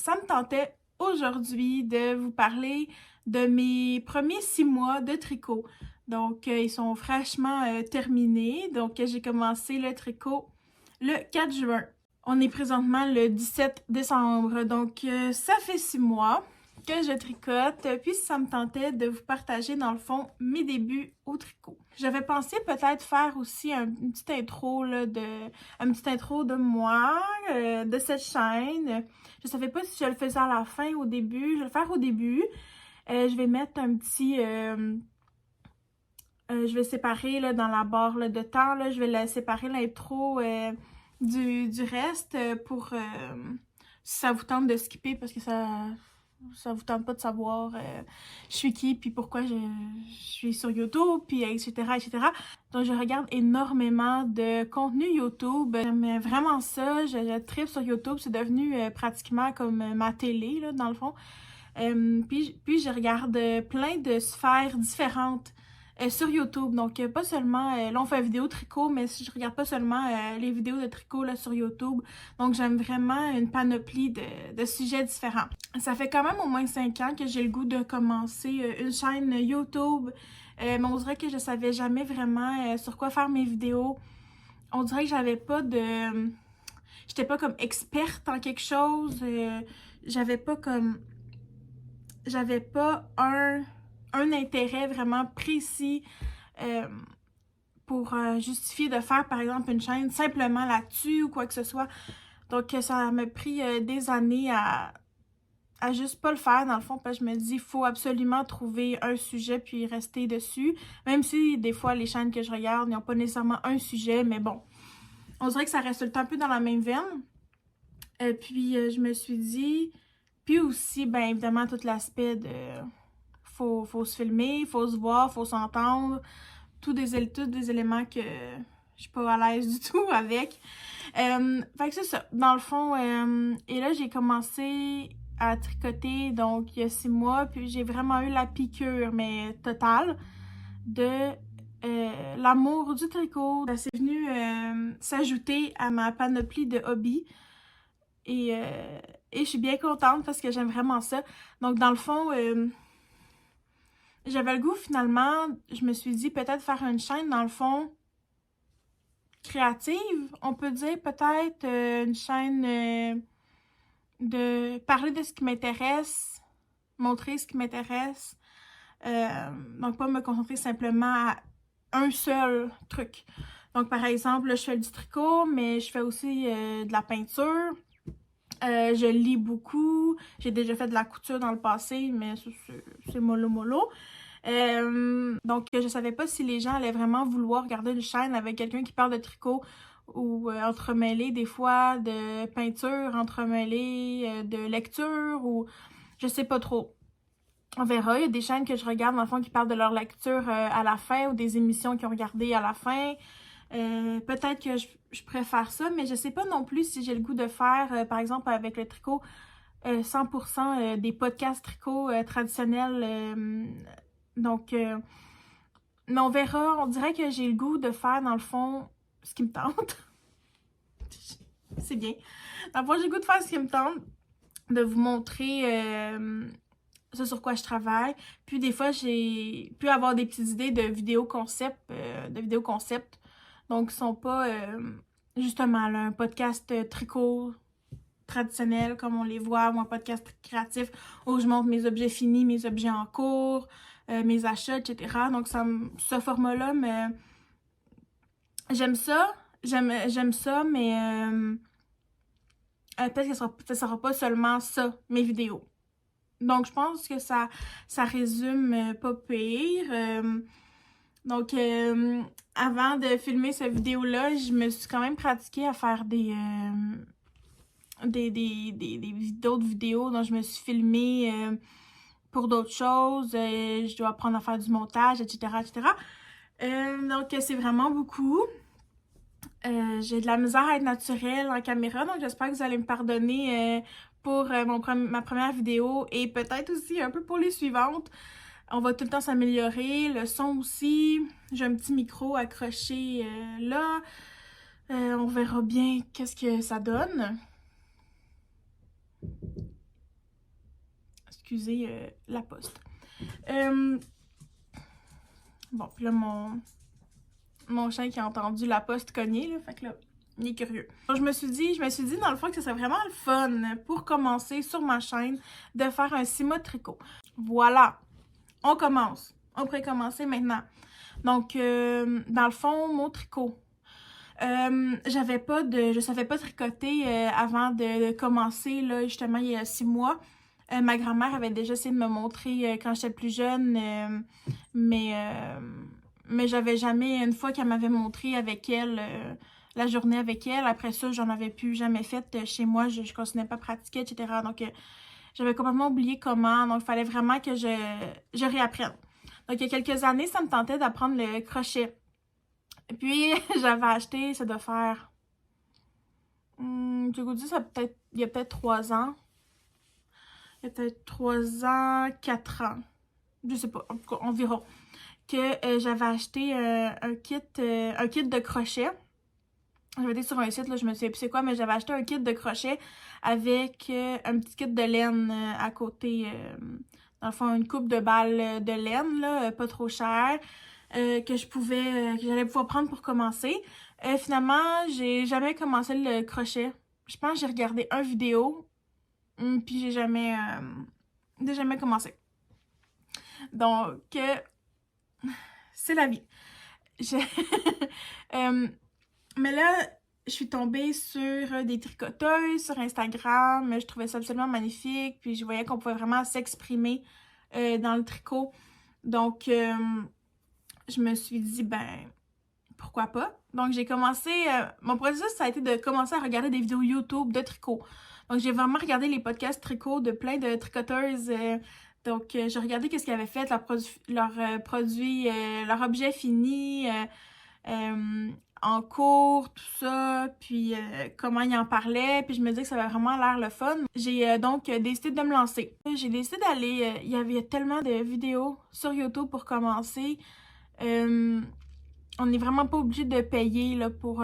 ça me tentait aujourd'hui de vous parler de mes premiers 6 mois de tricot. Donc, ils sont fraîchement terminés. Donc, j'ai commencé le tricot le 4 juin. On est présentement le 17 décembre. Donc, ça fait 6 mois que je tricote, puis ça me tentait de vous partager dans le fond mes débuts au tricot. J'avais pensé peut-être faire aussi une petite intro là, un petit intro de moi, de cette chaîne. Je savais pas si je le faisais à la fin ou au début. Je vais le faire au début. Je vais mettre un petit... je vais séparer là, dans la barre là, de temps, là, je vais séparer l'intro du reste pour si ça vous tente de skipper parce que ça vous tente pas de savoir je suis qui, puis pourquoi je suis sur YouTube, puis etc., etc. Donc, je regarde énormément de contenu YouTube. J'aime vraiment ça. Je tripe sur YouTube. C'est devenu pratiquement comme ma télé, là, dans le fond. Puis, je regarde plein de sphères différentes sur YouTube. Donc, pas seulement... là, on fait une vidéo tricot, mais je regarde pas seulement les vidéos de tricot là, sur YouTube. Donc, j'aime vraiment une panoplie de sujets différents. Ça fait quand même au moins 5 ans que j'ai le goût de commencer une chaîne YouTube. Mais on dirait que je savais jamais vraiment sur quoi faire mes vidéos. On dirait que j'avais pas de... J'étais pas comme experte en quelque chose. J'avais pas un intérêt vraiment précis pour justifier de faire, par exemple, une chaîne simplement là-dessus ou quoi que ce soit. Donc, ça m'a pris des années à juste pas le faire, dans le fond, parce que je me dis, il faut absolument trouver un sujet puis rester dessus. Même si, des fois, les chaînes que je regarde n'ont pas nécessairement un sujet, mais bon. On dirait que ça reste tout le temps un peu dans la même veine. Puis, je me suis dit... Puis aussi, bien évidemment, tout l'aspect de... Faut se filmer, faut se voir, faut s'entendre. Tous des éléments que je suis pas à l'aise du tout avec. Fait que c'est ça. Dans le fond, et là, j'ai commencé à tricoter, donc, il y a 6 mois. Puis j'ai vraiment eu la piqûre, mais totale, de l'amour du tricot. Ça s'est venu s'ajouter à ma panoplie de hobbies. Et je suis bien contente parce que j'aime vraiment ça. Donc, dans le fond, j'avais le goût finalement, je me suis dit peut-être faire une chaîne, dans le fond, créative. On peut dire peut-être une chaîne de parler de ce qui m'intéresse, montrer ce qui m'intéresse. Donc, pas me concentrer simplement à un seul truc. Donc, par exemple, là, je fais du tricot, mais je fais aussi de la peinture. Je lis beaucoup. J'ai déjà fait de la couture dans le passé, mais c'est mollo. Donc, je savais pas si les gens allaient vraiment vouloir regarder une chaîne avec quelqu'un qui parle de tricot ou entremêler des fois de peinture, entremêler de lecture ou je sais pas trop. On verra. Il y a des chaînes que je regarde, dans le fond, qui parlent de leur lecture à la fin ou des émissions qu'ils ont regardées à la fin. Peut-être que je préfère ça, mais je sais pas non plus si j'ai le goût de faire, par exemple, avec le tricot, 100% des podcasts tricot traditionnels. Donc, mais on verra. On dirait que j'ai le goût de faire, dans le fond, ce qui me tente. C'est bien. Dans le fond, j'ai le goût de faire ce qui me tente, de vous montrer ce sur quoi je travaille. Puis des fois, j'ai pu avoir des petites idées de vidéos concept, donc, ils sont pas, justement, là, un podcast tricot traditionnel, comme on les voit, ou un podcast créatif où je montre mes objets finis, mes objets en cours, mes achats, etc. Donc, ce format-là, mais j'aime ça. J'aime ça, mais peut-être que ça sera pas seulement ça, mes vidéos. Donc, je pense que ça résume pas pire. Donc, avant de filmer cette vidéo-là, je me suis quand même pratiquée à faire d'autres vidéos. Donc, je me suis filmée pour d'autres choses. Je dois apprendre à faire du montage, etc., etc. Donc, c'est vraiment beaucoup. J'ai de la misère à être naturelle en caméra, donc j'espère que vous allez me pardonner pour ma première vidéo et peut-être aussi un peu pour les suivantes. On va tout le temps s'améliorer. Le son aussi. J'ai un petit micro accroché là. On verra bien qu'est-ce que ça donne. excusez la poste. Bon, puis là, mon chien qui a entendu la poste cogner, là, fait que là, il est curieux. Donc, je me suis dit dans le fond que ce serait vraiment le fun pour commencer sur ma chaîne de faire un 6 mois de tricot. Voilà, on commence. On pourrait commencer maintenant. Donc, dans le fond, mon tricot. Je savais pas tricoter avant de commencer, là, justement, il y a 6 mois. Ma grand-mère avait déjà essayé de me montrer quand j'étais plus jeune, mais j'avais jamais, une fois qu'elle m'avait montré avec elle, la journée avec elle, après ça, j'en avais plus jamais fait chez moi, je continuais pas à pratiquer, etc. Donc, j'avais complètement oublié comment, donc il fallait vraiment que je réapprenne. Donc, il y a quelques années, ça me tentait d'apprendre le crochet. Puis, j'avais acheté, ça doit faire, je vous dis, il y a peut-être 3 ans. Il y a peut-être 3 ans, 4 ans. Je sais pas, en tout cas, environ. Que j'avais acheté un kit de crochet. J'avais été sur un site, là, je me souviens plus c'est quoi, mais j'avais acheté un kit de crochet avec un petit kit de laine à côté. Dans le fond, une coupe de balles de laine, là, pas trop cher, que j'allais pouvoir prendre pour commencer. Finalement, j'ai jamais commencé le crochet. Je pense que j'ai regardé une vidéo, puis j'ai jamais commencé. Donc, c'est la vie. Mais là, je suis tombée sur des tricoteuses sur Instagram. Je trouvais ça absolument magnifique. Puis je voyais qu'on pouvait vraiment s'exprimer dans le tricot. Donc, je me suis dit, ben, pourquoi pas? Donc, j'ai commencé... mon processus, ça a été de commencer à regarder des vidéos YouTube de tricot. Donc, j'ai vraiment regardé les podcasts tricot de plein de tricoteuses. Donc, j'ai regardé qu'est-ce qu'ils avaient fait, leurs produits, leur objet fini, en cours, tout ça, puis comment ils en parlaient, puis je me disais que ça avait vraiment l'air le fun. J'ai donc décidé de me lancer. J'ai décidé d'aller, il y avait tellement de vidéos sur YouTube pour commencer. On n'est vraiment pas obligé de payer là, pour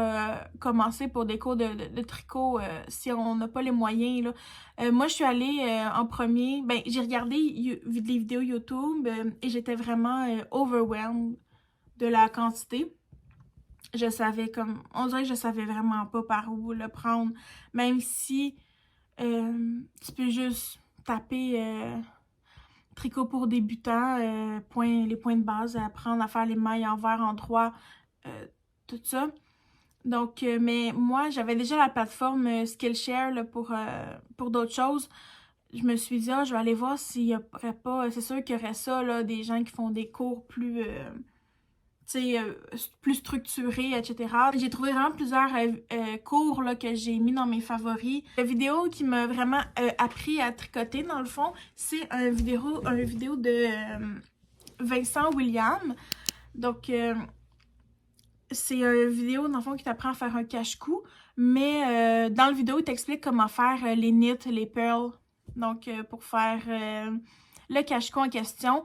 commencer pour des cours de tricot si on n'a pas les moyens. Là. Moi, je suis allée en premier, ben j'ai regardé des vidéos YouTube et j'étais vraiment overwhelmed de la quantité. On dirait que je savais vraiment pas par où le prendre, même si tu peux juste taper tricot pour débutants, les points de base, apprendre à faire les mailles envers, endroit, tout ça. Donc, mais moi, j'avais déjà la plateforme Skillshare là, pour d'autres choses. Je me suis dit, je vais aller voir s'il y aurait pas, c'est sûr qu'il y aurait ça, là, des gens qui font des cours plus... plus structuré, etc. J'ai trouvé vraiment plusieurs cours là, que j'ai mis dans mes favoris. La vidéo qui m'a vraiment appris à tricoter, dans le fond, c'est une vidéo de Vincent William. Donc, c'est une vidéo, dans le fond, qui t'apprend à faire un cache-cou, mais dans la vidéo, il t'explique comment faire les knits, les pearls. Donc, pour faire le cache-cou en question.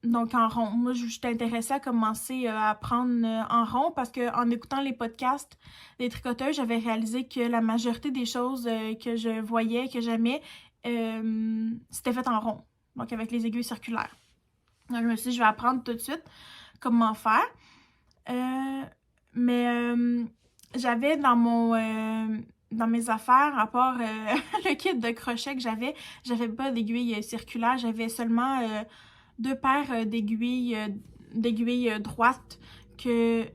Donc, en rond. Moi, je suis intéressée à commencer à apprendre en rond parce qu'en écoutant les podcasts des tricoteurs, j'avais réalisé que la majorité des choses que je voyais, que j'aimais, c'était fait en rond. Donc, avec les aiguilles circulaires. Donc, je me suis dit, je vais apprendre tout de suite comment faire. J'avais dans mes affaires, à part le kit de crochet que j'avais pas d'aiguilles circulaires, j'avais seulement 2 paires d'aiguilles droites que,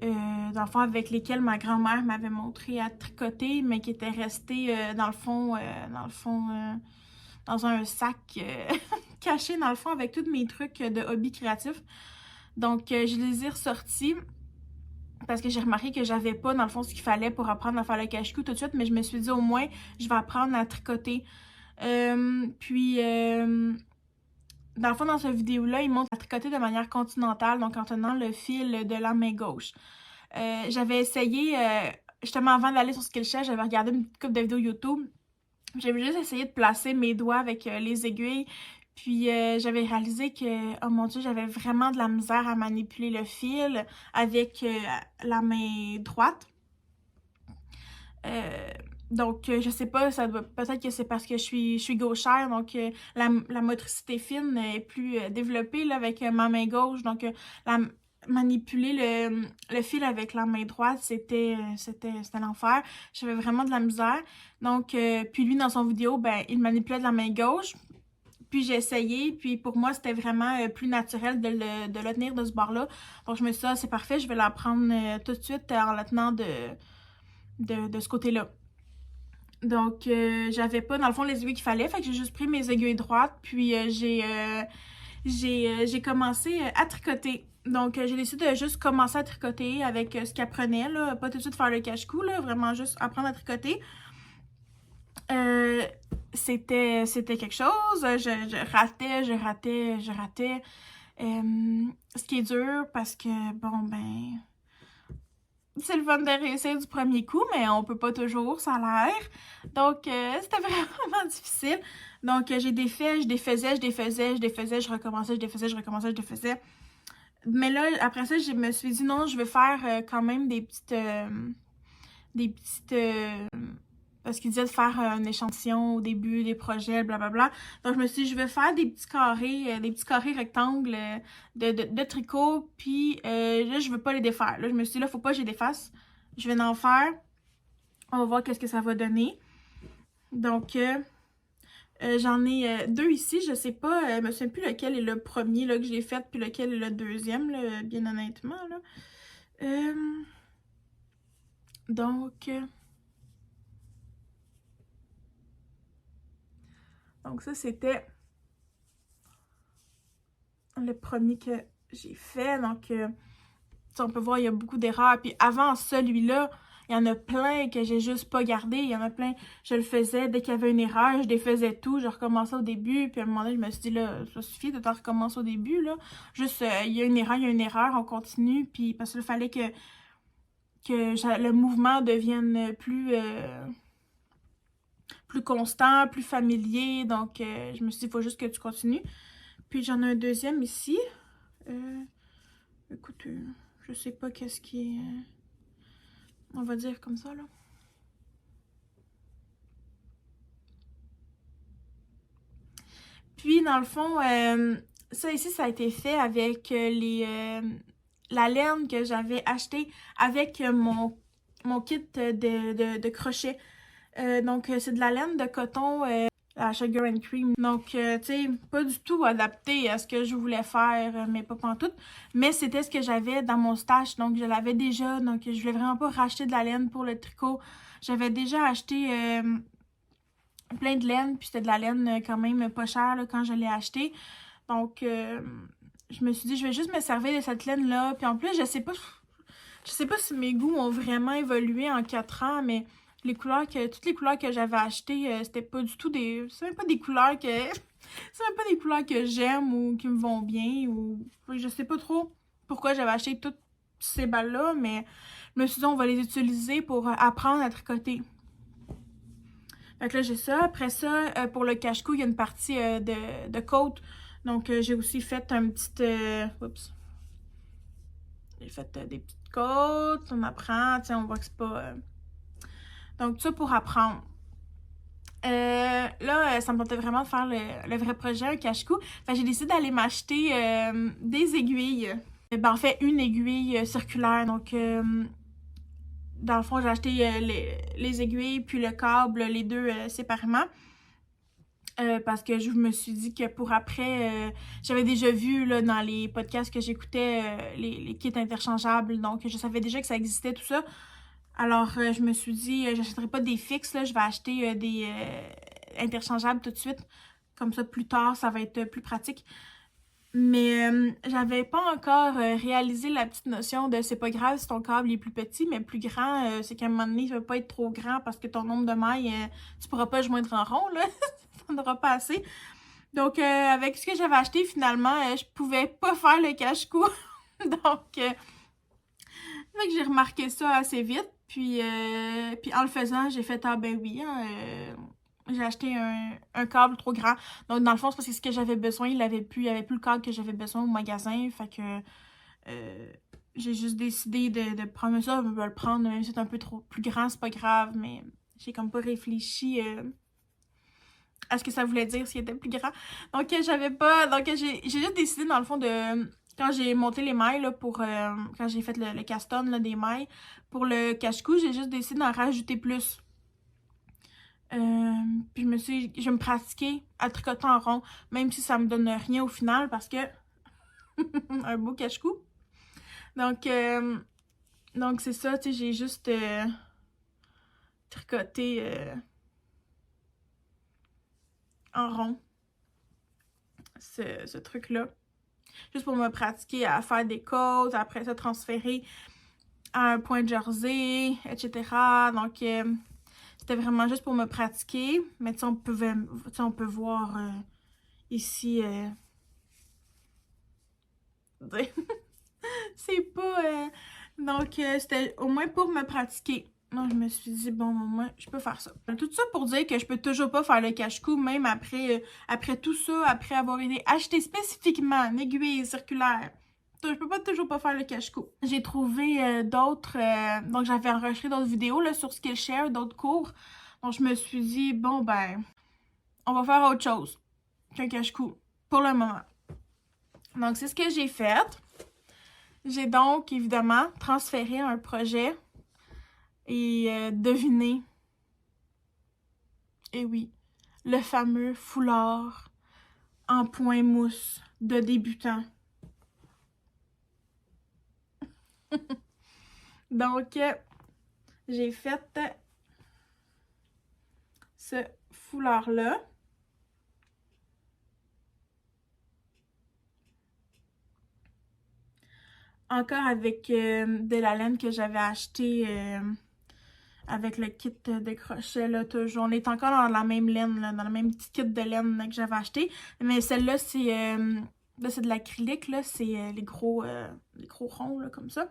dans le fond, avec lesquelles ma grand-mère m'avait montré à tricoter, mais qui étaient restées dans le fond, dans un sac caché, dans le fond, avec tous mes trucs de hobby créatif. Donc, je les ai ressortis parce que j'ai remarqué que j'avais pas, dans le fond, ce qu'il fallait pour apprendre à faire le cache-cou tout de suite, mais je me suis dit, au moins, je vais apprendre à tricoter. Dans le fond, dans cette vidéo-là, il montre à tricoter de manière continentale, donc en tenant le fil de la main gauche. J'avais essayé, justement avant d'aller sur Skillshare, j'avais regardé une couple de vidéos YouTube. J'avais juste essayé de placer mes doigts avec les aiguilles. Puis j'avais réalisé que, oh mon Dieu, j'avais vraiment de la misère à manipuler le fil avec la main droite. Donc, je sais pas, peut-être que c'est parce que je suis gauchère, donc la motricité fine est plus développée là, avec ma main gauche. Donc, manipuler le fil avec la main droite, c'était l'enfer. J'avais vraiment de la misère. Donc, puis lui, dans son vidéo, ben, il manipulait de la main gauche. Puis j'ai essayé, puis pour moi, c'était vraiment plus naturel de le tenir de ce bord-là. Donc, je me suis dit, ah, c'est parfait, je vais l'apprendre tout de suite en la tenant de ce côté-là. Donc, j'avais pas, dans le fond, les aiguilles qu'il fallait. Fait que j'ai juste pris mes aiguilles droites. Puis, j'ai commencé à tricoter. Donc, j'ai décidé de juste commencer à tricoter avec ce qu'il apprenait, là. Pas tout de suite faire le cache-cou, là. Vraiment juste apprendre à tricoter. C'était quelque chose. Je ratais. Ce qui est dur parce que, bon, ben... C'est le fun de réussir du premier coup, mais on peut pas toujours, ça a l'air. Donc, c'était vraiment difficile. Donc, j'ai défait, je défaisais, je recommençais, je défaisais, je recommençais, je défaisais. Mais là, après ça, je me suis dit non, je vais faire quand même des petites... parce qu'il disait de faire un échantillon au début, des projets, blablabla. Donc, je me suis dit, je vais faire des petits carrés rectangles de tricot, puis là, je veux pas les défaire. Là, je me suis dit, là, faut pas que je les défasse. Je vais en faire. On va voir qu'est-ce que ça va donner. Donc, j'en ai deux ici. Je sais pas, je me souviens plus lequel est le premier là, que j'ai fait, puis lequel est le deuxième, là, bien honnêtement. Là. Donc... Donc ça, c'était le premier que j'ai fait. Donc, on peut voir, il y a beaucoup d'erreurs. Puis avant celui-là, il y en a plein que j'ai juste pas gardé. Il y en a plein, je le faisais dès qu'il y avait une erreur, je défaisais tout, je recommençais au début. Puis à un moment donné, je me suis dit, là, ça suffit de t'en recommencer au début, là. Juste, il y a une erreur, on continue. Puis parce qu'il fallait que le mouvement devienne plus constant, plus familier. Donc, je me suis dit, il faut juste que tu continues. Puis j'en ai un deuxième ici. Écoute, je sais pas qu'est-ce qui est... on va dire comme ça, là. Puis, dans le fond, ça ici, ça a été fait avec la laine que j'avais achetée avec mon kit de crochet. Donc, c'est de la laine de coton à Sugar and Cream. Donc, tu sais, pas du tout adapté à ce que je voulais faire, mais pas pantoute. Mais c'était ce que j'avais dans mon stash, donc je l'avais déjà. Donc, je voulais vraiment pas racheter de la laine pour le tricot. J'avais déjà acheté plein de laine, puis c'était de la laine quand même pas chère là, quand je l'ai acheté. Donc, je me suis dit, je vais juste me servir de cette laine-là. Puis en plus, je sais pas si mes goûts ont vraiment évolué en 4 ans, mais... toutes les couleurs que j'avais achetées, c'était pas du tout des... C'est même pas des couleurs que... c'est même pas des couleurs que j'aime ou qui me vont bien ou... Je sais pas trop pourquoi j'avais acheté toutes ces balles-là, mais je me suis dit, on va les utiliser pour apprendre à tricoter. Fait que là, j'ai ça. Après ça, pour le cache-cou, il y a une partie de côte. Donc, j'ai aussi fait un petit... oups. J'ai fait des petites côtes. On apprend, tu sais, on voit que c'est pas... Donc, ça pour apprendre. Là, ça me tentait vraiment de faire le vrai projet, un cache-cou. Fait que j'ai décidé d'aller m'acheter des aiguilles. Ben, en fait, une aiguille circulaire. Donc, dans le fond, j'ai acheté les aiguilles puis le câble, les deux séparément. Parce que je me suis dit que pour après, j'avais déjà vu là, dans les podcasts que j'écoutais les kits interchangeables. Donc, je savais déjà que ça existait, tout ça. Alors, je me suis dit, j'achèterai pas des fixes, là, je vais acheter des interchangeables tout de suite. Comme ça, plus tard, ça va être plus pratique. Mais j'avais pas encore réalisé la petite notion de c'est pas grave si ton câble est plus petit, mais plus grand, c'est qu'à un moment donné, ça va pas être trop grand parce que ton nombre de mailles, tu pourras pas joindre en rond, là. Ça n'aura pas assez. Donc, avec ce que j'avais acheté, finalement, je pouvais pas faire le cache-cou. Donc, fait que j'ai remarqué ça assez vite. Puis en le faisant, j'ai fait « Ah ben oui, hein, j'ai acheté un câble trop grand. » Donc dans le fond, c'est parce que ce que j'avais besoin, il n'y avait plus le câble que j'avais besoin au magasin. Fait que j'ai juste décidé de prendre ça. Je vais le prendre, même si c'est un peu trop plus grand, c'est pas grave. Mais j'ai comme pas réfléchi à ce que ça voulait dire s'il était plus grand. Donc j'avais pas... Donc j'ai juste décidé dans le fond de... Quand j'ai monté les mailles là, pour... quand j'ai fait le caston là, des mailles, pour le cache-cou, j'ai juste décidé d'en rajouter plus. Puis je me pratiquais à tricoter en rond, même si ça me donne rien au final parce que un beau cache-cou. Donc c'est ça, tu sais, j'ai juste tricoté en rond ce truc-là. Juste pour me pratiquer à faire des côtes, après ça transférer à un point de jersey, etc. Donc c'était vraiment juste pour me pratiquer. Mais tu sais, on peut voir ici... c'est pas... Donc, c'était au moins pour me pratiquer. Non, je me suis dit, bon, au moins, je peux faire ça. Tout ça pour dire que je peux toujours pas faire le cache-cou, même après tout ça, après avoir acheté spécifiquement une aiguille circulaire. Je peux toujours pas faire le cache-cou. J'ai trouvé d'autres... donc, j'avais enregistré d'autres vidéos là, sur Skillshare, d'autres cours. Donc, je me suis dit, bon, ben, on va faire autre chose qu'un cache-cou pour le moment. Donc, c'est ce que j'ai fait. J'ai donc, évidemment, transféré un projet et deviné. Et oui, le fameux foulard en point mousse de débutant. Donc, j'ai fait ce foulard-là. Encore avec de la laine que j'avais acheté avec le kit de crochet, là, toujours. On est encore dans la même laine, là, dans le même petit kit de laine là, que j'avais acheté. Mais celle-là, c'est de l'acrylique, là. C'est les gros ronds, là, comme ça.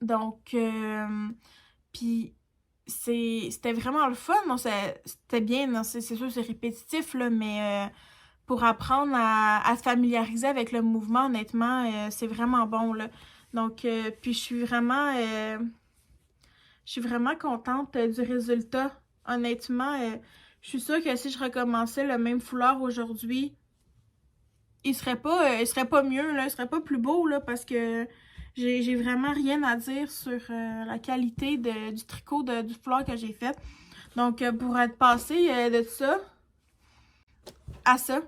Donc, puis c'était vraiment le fun. C'était bien, c'est sûr, c'est répétitif, là, mais pour apprendre à se familiariser avec le mouvement, honnêtement, c'est vraiment bon, là. Donc, puis je suis vraiment contente du résultat. Honnêtement, je suis sûre que si je recommençais le même foulard aujourd'hui, il serait pas mieux, là, il serait pas plus beau, là, parce que j'ai vraiment rien à dire sur la qualité du tricot du foulard que j'ai fait. Donc, pour être passé de ça à ça,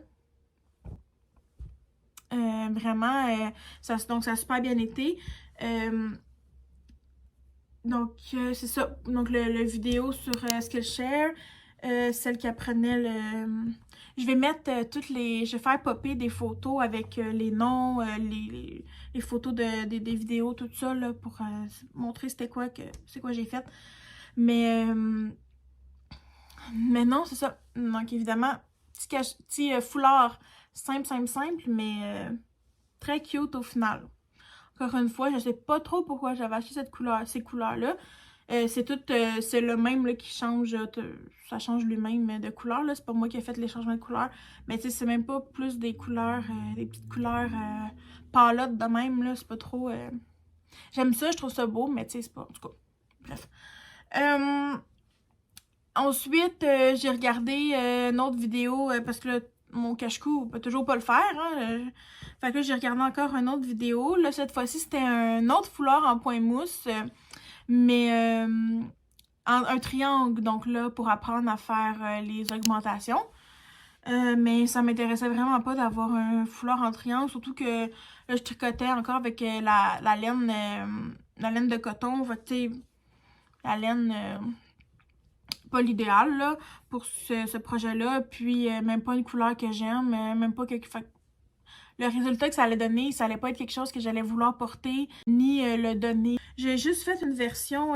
vraiment, ça a super bien été. Donc, c'est ça. Donc, le vidéo sur Skillshare, celle qui apprenait le... Je vais mettre toutes les... Je vais faire popper des photos avec les noms, les photos des vidéos, tout ça, là, pour montrer c'est quoi j'ai fait. Mais non, c'est ça. Donc, évidemment, petit foulard simple, mais très cute au final. Encore une fois, je sais pas trop pourquoi j'avais acheté ces couleurs-là. C'est le même là, qui change, ça change lui-même de couleur. C'est pas moi qui ai fait les changements de couleur. Mais tu sais, c'est même pas plus des couleurs, des petites couleurs pâlottes de même. Là, c'est pas trop... J'aime ça, je trouve ça beau, mais tu sais, c'est pas... En tout cas, bref. Ensuite, j'ai regardé une autre vidéo parce que là, mon cache-cou, on peut toujours pas le faire. Hein, fait que là, j'ai regardé encore une autre vidéo. Là, cette fois-ci, c'était un autre foulard en point mousse, mais un triangle. Donc là, pour apprendre à faire les augmentations. Mais ça m'intéressait vraiment pas d'avoir un foulard en triangle, surtout que là, je tricotais encore avec la laine de coton. Fait que, tu sais, la laine... pas l'idéal là pour ce projet-là, puis même pas une couleur que j'aime, même pas quelque... Fait, le résultat que ça allait donner, ça allait pas être quelque chose que j'allais vouloir porter, ni le donner. J'ai juste fait une version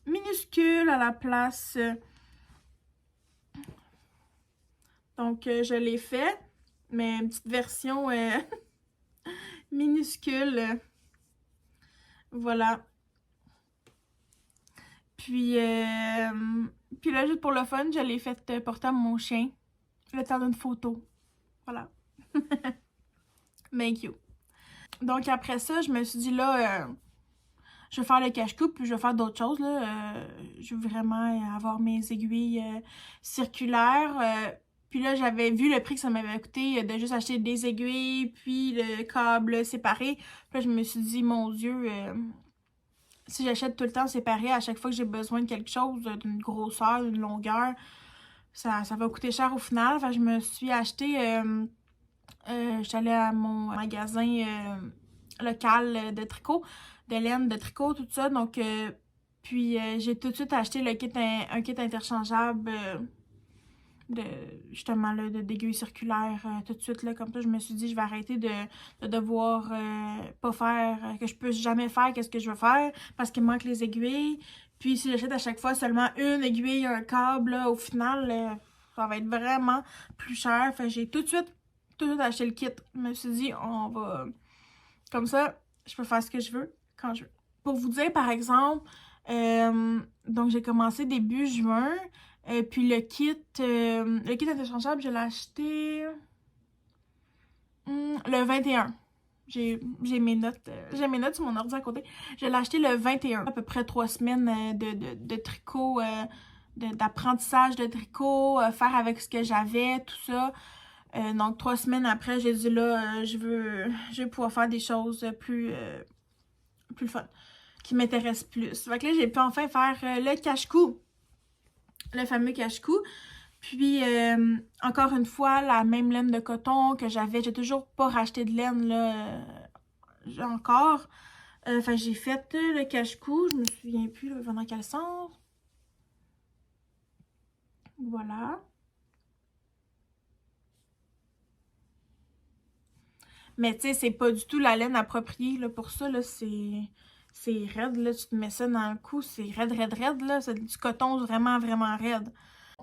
minuscule à la place. Donc, je l'ai fait, mais une petite version minuscule. Voilà. Puis là, juste pour le fun, je l'ai fait porter à mon chien le temps d'une photo. Voilà. Thank you. Donc après ça, je me suis dit là, je vais faire le cache-coupe, puis je vais faire d'autres choses, là. Je veux vraiment avoir mes aiguilles circulaires. Puis là, j'avais vu le prix que ça m'avait coûté de juste acheter des aiguilles, puis le câble séparé. Puis là, je me suis dit, mon Dieu, si j'achète tout le temps séparé à chaque fois que j'ai besoin de quelque chose, d'une grosseur, d'une longueur, ça va coûter cher au final. Enfin, je me suis acheté... j'étais allée à mon magasin local de tricot, de laine, de tricot, tout ça. Donc, puis j'ai tout de suite acheté le kit, un kit interchangeable de justement là, d'aiguilles circulaires tout de suite. Là, comme ça, je me suis dit, je vais arrêter de devoir pas faire, que je peux jamais faire qu'est-ce que je veux faire parce qu'il me manque les aiguilles. Puis si j'achète à chaque fois seulement une aiguille, un câble, là, au final, ça va être vraiment plus cher. Fait que j'ai tout de suite acheté le kit. Je me suis dit, on va... Comme ça, je peux faire ce que je veux, quand je veux. Pour vous dire, par exemple, donc j'ai commencé début juin, puis le kit interchangeable, je l'ai acheté le 21. J'ai mes notes sur mon ordi à côté. Je l'ai acheté le 21. À peu près 3 semaines de tricot, d'apprentissage de tricot, faire avec ce que j'avais, tout ça. Donc 3 semaines après, j'ai dit là, je veux pouvoir faire des choses plus fun, qui m'intéressent plus. Fait que là, j'ai pu enfin faire le cache-cou, le fameux cache-cou. Puis, encore une fois, la même laine de coton que j'avais. J'ai toujours pas racheté de laine, là, encore. Enfin, j'ai fait le cache-cou. Je me souviens plus, là, dans quel sens. Voilà. Mais, tu sais, c'est pas du tout la laine appropriée, là, pour ça, là, c'est raide, là. Tu te mets ça dans le cou, c'est raide, là. C'est du coton vraiment, vraiment raide.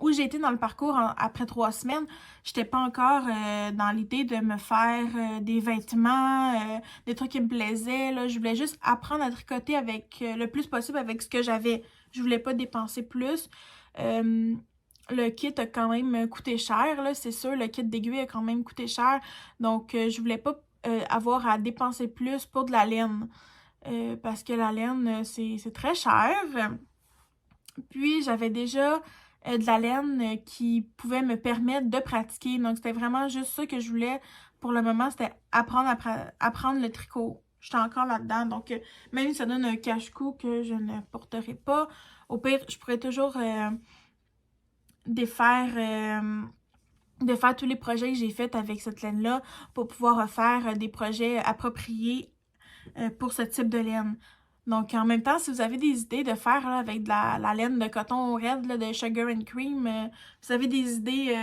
Où j'ai été dans le parcours après 3 semaines, j'étais pas encore dans l'idée de me faire des vêtements, des trucs qui me plaisaient, là. Je voulais juste apprendre à tricoter avec le plus possible avec ce que j'avais. Je voulais pas dépenser plus. Le kit a quand même coûté cher, là, c'est sûr. Le kit d'aiguille a quand même coûté cher. Donc, je voulais pas avoir à dépenser plus pour de la laine. Parce que la laine, c'est très cher. Puis, j'avais déjà de la laine qui pouvait me permettre de pratiquer. Donc, c'était vraiment juste ça que je voulais pour le moment, c'était apprendre le tricot. J'étais encore là-dedans. Donc, même si ça donne un cache-cou que je ne porterai pas, au pire, je pourrais toujours défaire tous les projets que j'ai faits avec cette laine-là pour pouvoir faire des projets appropriés pour ce type de laine. Donc, en même temps, si vous avez des idées de faire là, avec de la laine de coton raide, là, de Sugar and Cream, vous avez des idées,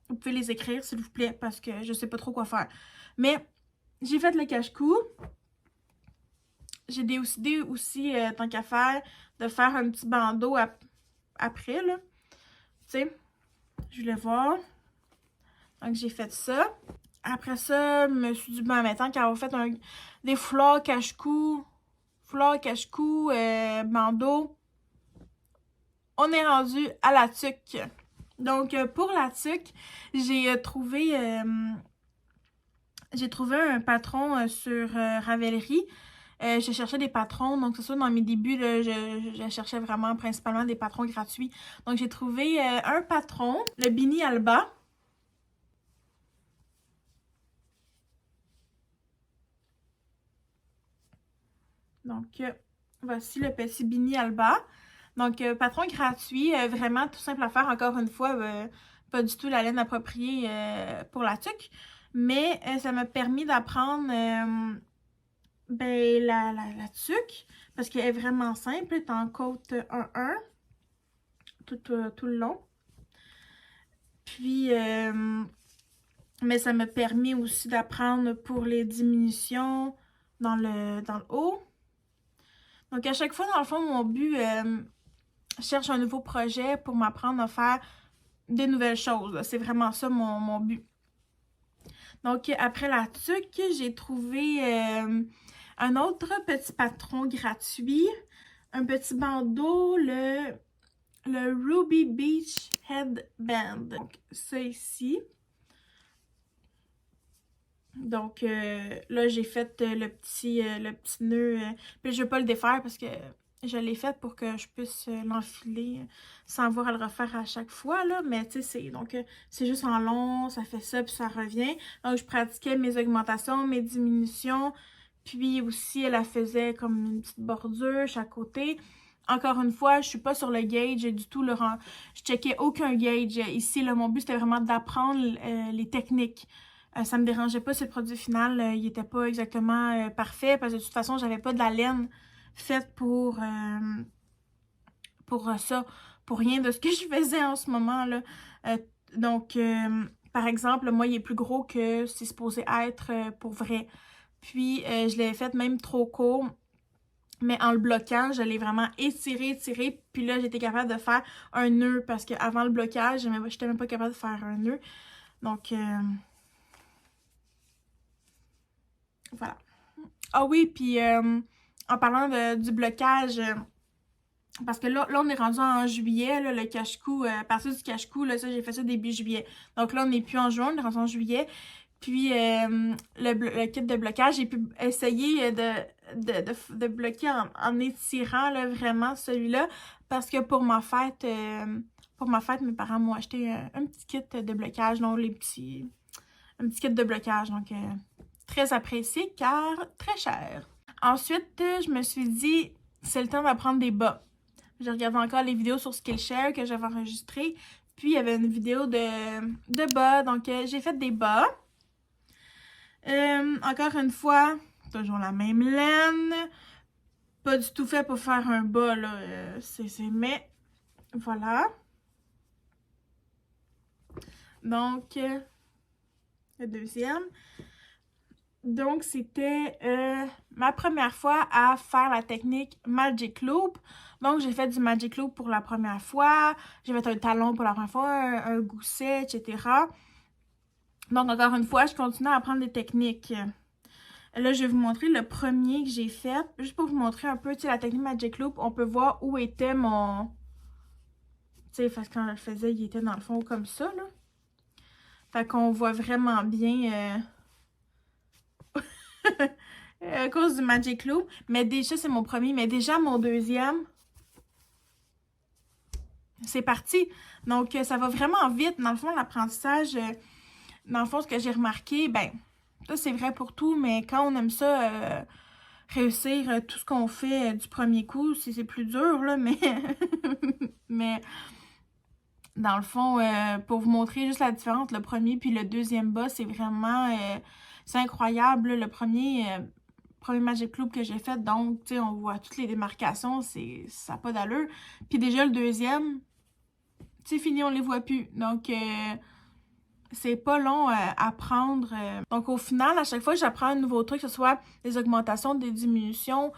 vous pouvez les écrire, s'il vous plaît, parce que je sais pas trop quoi faire. Mais, j'ai fait le cache-cou. J'ai décidé aussi, tant qu'à faire, de faire un petit bandeau après, là. Tu sais, je voulais voir. Donc, j'ai fait ça. Après ça, je me suis dit, ben, maintenant qu'avoir fait des foulards cache-cou, bandeau, on est rendu à la tuque. Donc, pour la tuque, j'ai trouvé un patron sur Ravelry. Je cherchais des patrons, donc c'est sûr, dans mes débuts, là, je cherchais vraiment principalement des patrons gratuits. Donc, j'ai trouvé un patron, le Bini Alba. Donc, voici le petit Bini Alba. Donc, patron gratuit, vraiment tout simple à faire, encore une fois, pas du tout la laine appropriée pour la tuque. Mais ça m'a permis d'apprendre ben, la tuque, parce qu'elle est vraiment simple, elle est en côte 1-1, tout le long. Puis, mais ça m'a permis aussi d'apprendre pour les diminutions dans le haut. Donc, à chaque fois, dans le fond, mon but, je cherche un nouveau projet pour m'apprendre à faire des nouvelles choses. C'est vraiment ça mon but. Donc, après la tuque, j'ai trouvé un autre petit patron gratuit. Un petit bandeau, le Ruby Beach Headband. Donc, ça ici. Donc là, j'ai fait le petit nœud. Puis je vais pas le défaire parce que je l'ai fait pour que je puisse l'enfiler sans avoir à le refaire à chaque fois, là. Mais tu sais, c'est juste en long, ça fait ça, puis ça revient. Donc, je pratiquais mes augmentations, mes diminutions. Puis aussi, elle faisait comme une petite bordure chaque côté. Encore une fois, je suis pas sur le gauge du tout. Je checkais aucun gauge ici. Là, mon but, c'était vraiment d'apprendre les techniques. Ça me dérangeait pas si le produit final, il était pas exactement parfait, parce que de toute façon, j'avais pas de la laine faite pour ça, pour rien de ce que je faisais en ce moment, là. Euh, donc, par exemple, moi, il est plus gros que c'est supposé être pour vrai. Puis, je l'avais fait même trop court, mais en le bloquant, je l'ai vraiment étiré, puis là, j'étais capable de faire un nœud, parce qu'avant le blocage, j'étais même pas capable de faire un nœud. Donc, voilà. Ah oui, puis en parlant du blocage, parce que là, on est rendu en juillet, là, le cache-cou, à partir du cache-cou, là, ça, j'ai fait ça début juillet. Donc là, on n'est plus en juin, on est rendu en juillet. Puis le kit de blocage, j'ai pu essayer de bloquer en étirant là, vraiment celui-là. Parce que pour ma fête, mes parents m'ont acheté un petit kit de blocage, donc un petit kit de blocage. Donc très apprécié car très cher. Ensuite, je me suis dit, c'est le temps d'apprendre des bas. J'ai regardé encore les vidéos sur Skillshare que j'avais enregistrées. Puis, il y avait une vidéo de bas. Donc, j'ai fait des bas. Encore une fois, toujours la même laine. Pas du tout fait pour faire un bas, là. Mais, voilà. Donc, le deuxième. Donc, c'était ma première fois à faire la technique Magic Loop. Donc, j'ai fait du Magic Loop pour la première fois. J'ai fait un talon pour la première fois, un gousset, etc. Donc, encore une fois, je continue à apprendre des techniques. Là, je vais vous montrer le premier que j'ai fait. Juste pour vous montrer un peu, tu sais, la technique Magic Loop. On peut voir où était mon... Tu sais, parce que quand je le faisais, il était dans le fond comme ça, là. Fait qu'on voit vraiment bien... à cause du Magic Loop. Mais déjà, c'est mon premier. Mais déjà, mon deuxième, c'est parti. Donc, ça va vraiment vite. Dans le fond, l'apprentissage, dans le fond, ce que j'ai remarqué, ben, ça, c'est vrai pour tout, mais quand on aime ça, réussir tout ce qu'on fait du premier coup, c'est plus dur, là, mais... mais, dans le fond, pour vous montrer juste la différence, le premier puis le deuxième bas, c'est vraiment... c'est incroyable, là. Le premier Magic Loop que j'ai fait, donc, tu sais, on voit toutes les démarcations, ça n'a pas d'allure. Puis déjà, le deuxième, c'est fini, on les voit plus. Donc, c'est pas long à apprendre. Donc, au final, à chaque fois que j'apprends un nouveau truc, que ce soit des augmentations, des diminutions,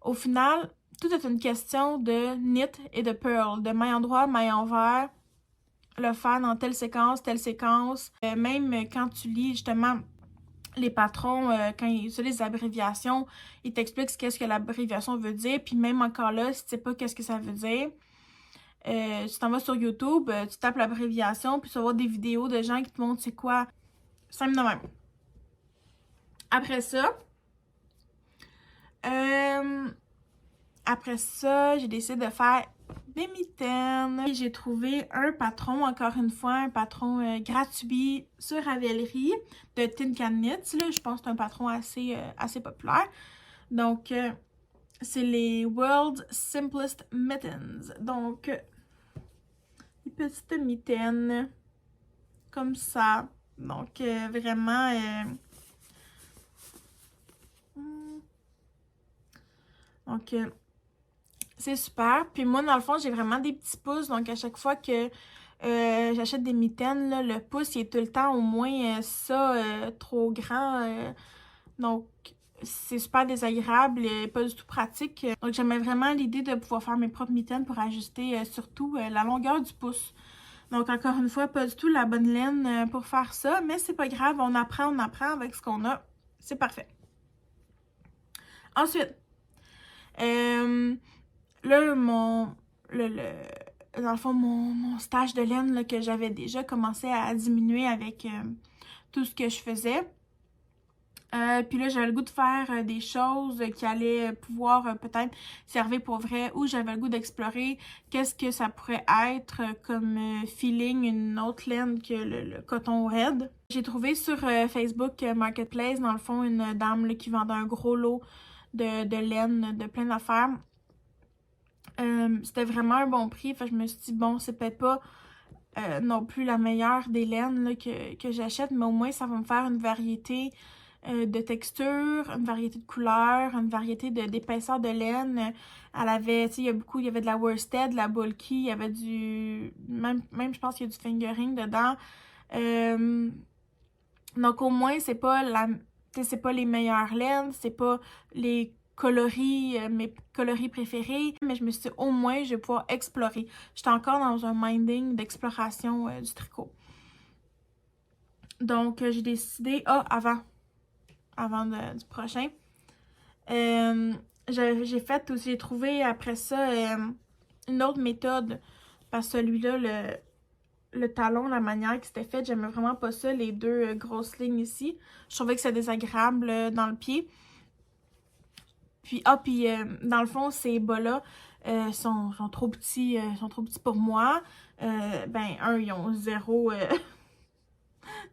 au final, tout est une question de knit et de purl, de maille endroit, maille envers, le faire dans telle séquence, telle séquence. Même quand tu lis, justement, les patrons, quand ils utilisent les abréviations, ils t'expliquent ce que l'abréviation veut dire. Puis même encore là, si tu sais pas qu'est-ce que ça veut dire, tu t'en vas sur YouTube, tu tapes l'abréviation, puis tu vas voir des vidéos de gens qui te montrent c'est quoi. Simple de même. Après ça, j'ai décidé de faire des mitaines. J'ai trouvé un patron, encore une fois, un patron gratuit sur Ravelry de Tin Can Knits. Là, je pense que c'est un patron assez populaire. Donc, c'est les World's Simplest Mittens. Donc, des petites mitaines comme ça. Donc, vraiment... donc, c'est super. Puis moi, dans le fond, j'ai vraiment des petits pouces. Donc, à chaque fois que j'achète des mitaines, là, le pouce, il est tout le temps au moins trop grand. Donc, c'est super désagréable et pas du tout pratique. Donc, j'aimais vraiment l'idée de pouvoir faire mes propres mitaines pour ajuster surtout la longueur du pouce. Donc, encore une fois, pas du tout la bonne laine pour faire ça. Mais c'est pas grave, on apprend avec ce qu'on a. C'est parfait. Ensuite, là, dans le fond, mon stage de laine là, que j'avais déjà commencé à diminuer avec tout ce que je faisais. Puis là, j'avais le goût de faire des choses qui allaient pouvoir peut-être servir pour vrai, ou j'avais le goût d'explorer qu'est-ce que ça pourrait être comme feeling, une autre laine que le coton raide. J'ai trouvé sur Facebook Marketplace, dans le fond, une dame là, qui vendait un gros lot de laine, de plein d'affaires. C'était vraiment un bon prix, fait que je me suis dit, bon, c'est peut-être pas non plus la meilleure des laines là, que j'achète, mais au moins ça va me faire une variété de texture, une variété de couleurs, une variété d'épaisseur de laine. Elle avait, tu sais, il y avait de la worsted, de la bulky, il y avait même je pense qu'il y a du fingering dedans. Donc au moins, c'est pas les meilleures laines, c'est pas les coloris, mes coloris préférés, mais je me suis dit, au moins, je vais pouvoir explorer. J'étais encore dans un minding d'exploration du tricot. Donc, j'ai décidé, avant du prochain, j'ai trouvé après ça une autre méthode, parce que celui-là, le talon, la manière que c'était fait, j'aimais vraiment pas ça, les deux grosses lignes ici. Je trouvais que c'était désagréable dans le pied. Puis, dans le fond, ces bas-là sont trop petits, pour moi. Ils ont zéro, tu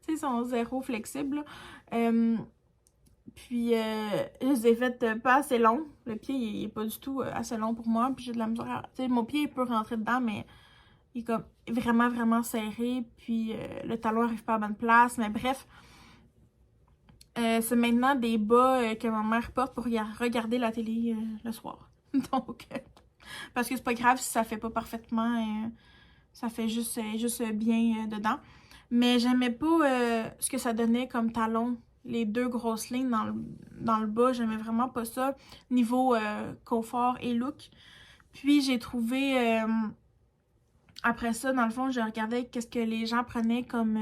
sais, ils sont zéro flexibles. Puis, je les ai faites pas assez longs. Le pied, il est pas du tout assez long pour moi. Puis, j'ai de la misère. Tu sais, mon pied, il peut rentrer dedans, mais il est comme vraiment, vraiment serré. Puis, le talon n'arrive pas à la bonne place. Mais bref, c'est maintenant des bas que ma mère porte pour regarder la télé le soir. Donc, parce que c'est pas grave si ça fait pas parfaitement. Ça fait juste bien dedans. Mais j'aimais pas ce que ça donnait comme talon. Les deux grosses lignes dans le bas, j'aimais vraiment pas ça. Niveau confort et look. Puis j'ai trouvé... après ça, dans le fond, je regardais qu'est-ce que les gens prenaient comme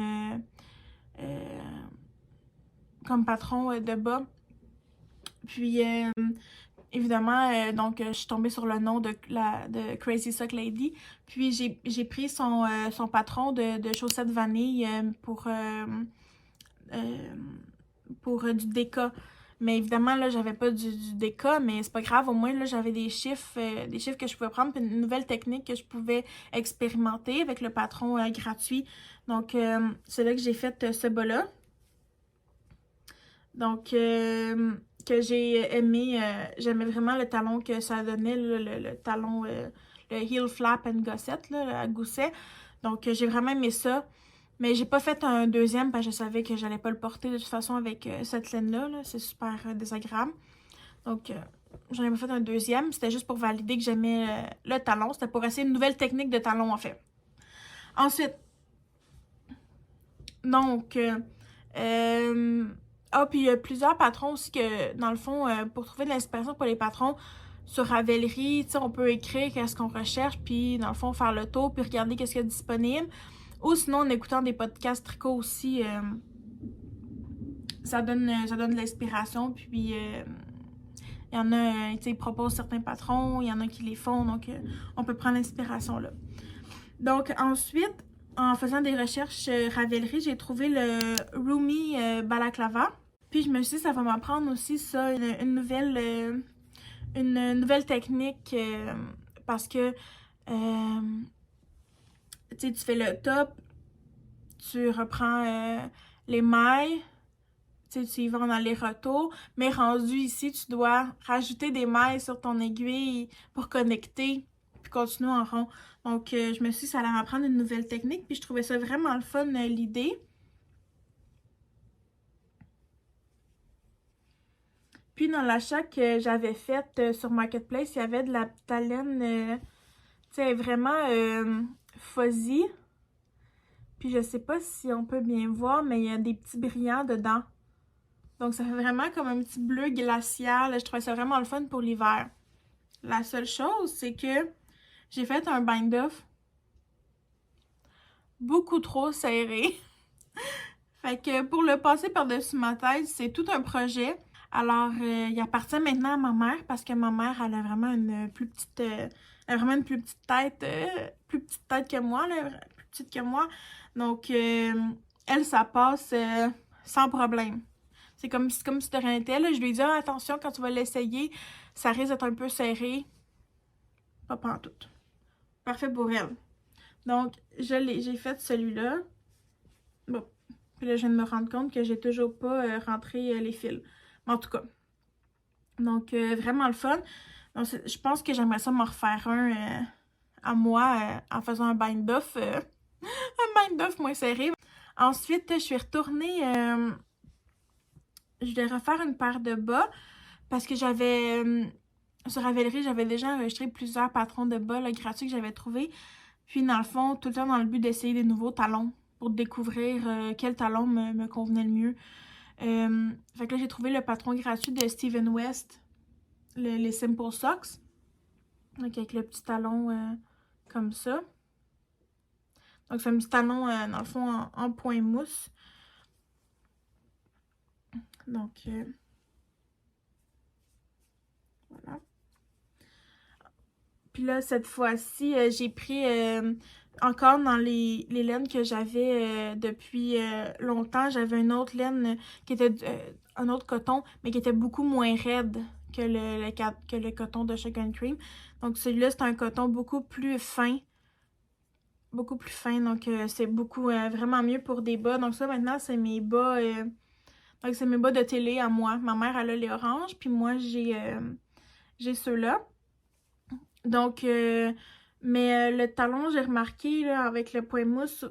patron de bas. Puis, évidemment, je suis tombée sur le nom de Crazy Sock Lady. Puis, j'ai pris son patron de chaussettes vanille pour du déca. Mais évidemment, là, j'avais pas du déca, mais c'est pas grave. Au moins, là, j'avais des chiffres que je pouvais prendre, puis une nouvelle technique que je pouvais expérimenter avec le patron gratuit. Donc, c'est là que j'ai fait ce bas-là. Donc, que j'ai aimé, j'aimais vraiment le talon que ça donnait, là, le talon, le heel flap and gossette, là, à gousset. Donc, j'ai vraiment aimé ça. Mais j'ai pas fait un deuxième parce que je savais que j'allais pas le porter de toute façon avec cette laine-là. -là, c'est super désagréable. Donc, j'en ai pas fait un deuxième. C'était juste pour valider que j'aimais le talon. C'était pour essayer une nouvelle technique de talon, en fait. Ensuite, donc, puis il y a plusieurs patrons aussi que, dans le fond, pour trouver de l'inspiration pour les patrons, sur Ravelry, tu sais, on peut écrire qu'est-ce qu'on recherche, puis dans le fond, faire le tour, puis regarder qu'est-ce qu'il y a disponible. Ou sinon, en écoutant des podcasts tricot aussi, ça donne de l'inspiration. Puis, il y en a, tu sais, ils proposent certains patrons, il y en a qui les font, donc on peut prendre l'inspiration là. Donc, ensuite, en faisant des recherches Ravelry, j'ai trouvé le Roomy Balaclava. Puis, je me suis dit, ça va m'apprendre aussi ça, une nouvelle technique parce que tu fais le top, tu reprends les mailles, tu y vas en aller-retour, mais rendu ici, tu dois rajouter des mailles sur ton aiguille pour connecter, puis continuer en rond. Donc, je me suis dit, ça allait m'apprendre une nouvelle technique, puis je trouvais ça vraiment le fun, l'idée. Puis, dans l'achat que j'avais fait sur Marketplace, il y avait de la laine, tu sais, vraiment fuzzy. Puis je sais pas si on peut bien voir, mais il y a des petits brillants dedans. Donc ça fait vraiment comme un petit bleu glacial. Je trouvais ça vraiment le fun pour l'hiver. La seule chose, c'est que j'ai fait un bind-off beaucoup trop serré. Fait que pour le passer par-dessus ma tête, c'est tout un projet. Alors, il appartient maintenant à ma mère parce que ma mère, elle a vraiment une plus petite... elle a vraiment une plus petite tête que moi, là, plus petite que moi. Donc, elle, ça passe sans problème. C'est comme si de rien n'était. Là, je lui ai dit, ah, attention, quand tu vas l'essayer, ça risque d'être un peu serré. Pas pantoute. Parfait pour elle. Donc, j'ai fait celui-là. Bon. Puis là, je viens de me rendre compte que j'ai toujours pas rentré les fils. Mais en tout cas. Donc, vraiment le fun. Donc, je pense que j'aimerais ça m'en refaire un à moi en faisant un bind-off. Un bind-off moins serré. Ensuite, je suis retournée... je vais refaire une paire de bas parce que j'avais... sur Ravelry, j'avais déjà enregistré plusieurs patrons de bas là, gratuits que j'avais trouvés. Puis, dans le fond, tout le temps dans le but d'essayer des nouveaux talons pour découvrir quel talon me convenait le mieux. Fait que là, j'ai trouvé le patron gratuit de Steven West, les Simple Socks. Donc, avec le petit talon comme ça. Donc, c'est un petit talon, dans le fond, en point mousse. Donc, voilà. Puis là, cette fois-ci, j'ai pris encore dans les laines que j'avais depuis longtemps. J'avais une autre laine qui était un autre coton, mais qui était beaucoup moins raide que le coton de Sugar & Cream. Donc celui-là, c'est un coton beaucoup plus fin. Beaucoup plus fin, donc c'est beaucoup vraiment mieux pour des bas. Donc ça, maintenant, c'est mes bas. Donc c'est mes bas de télé à moi. Ma mère, elle a les oranges, puis moi, j'ai ceux-là. Donc, le talon, j'ai remarqué, là, avec le point mousse,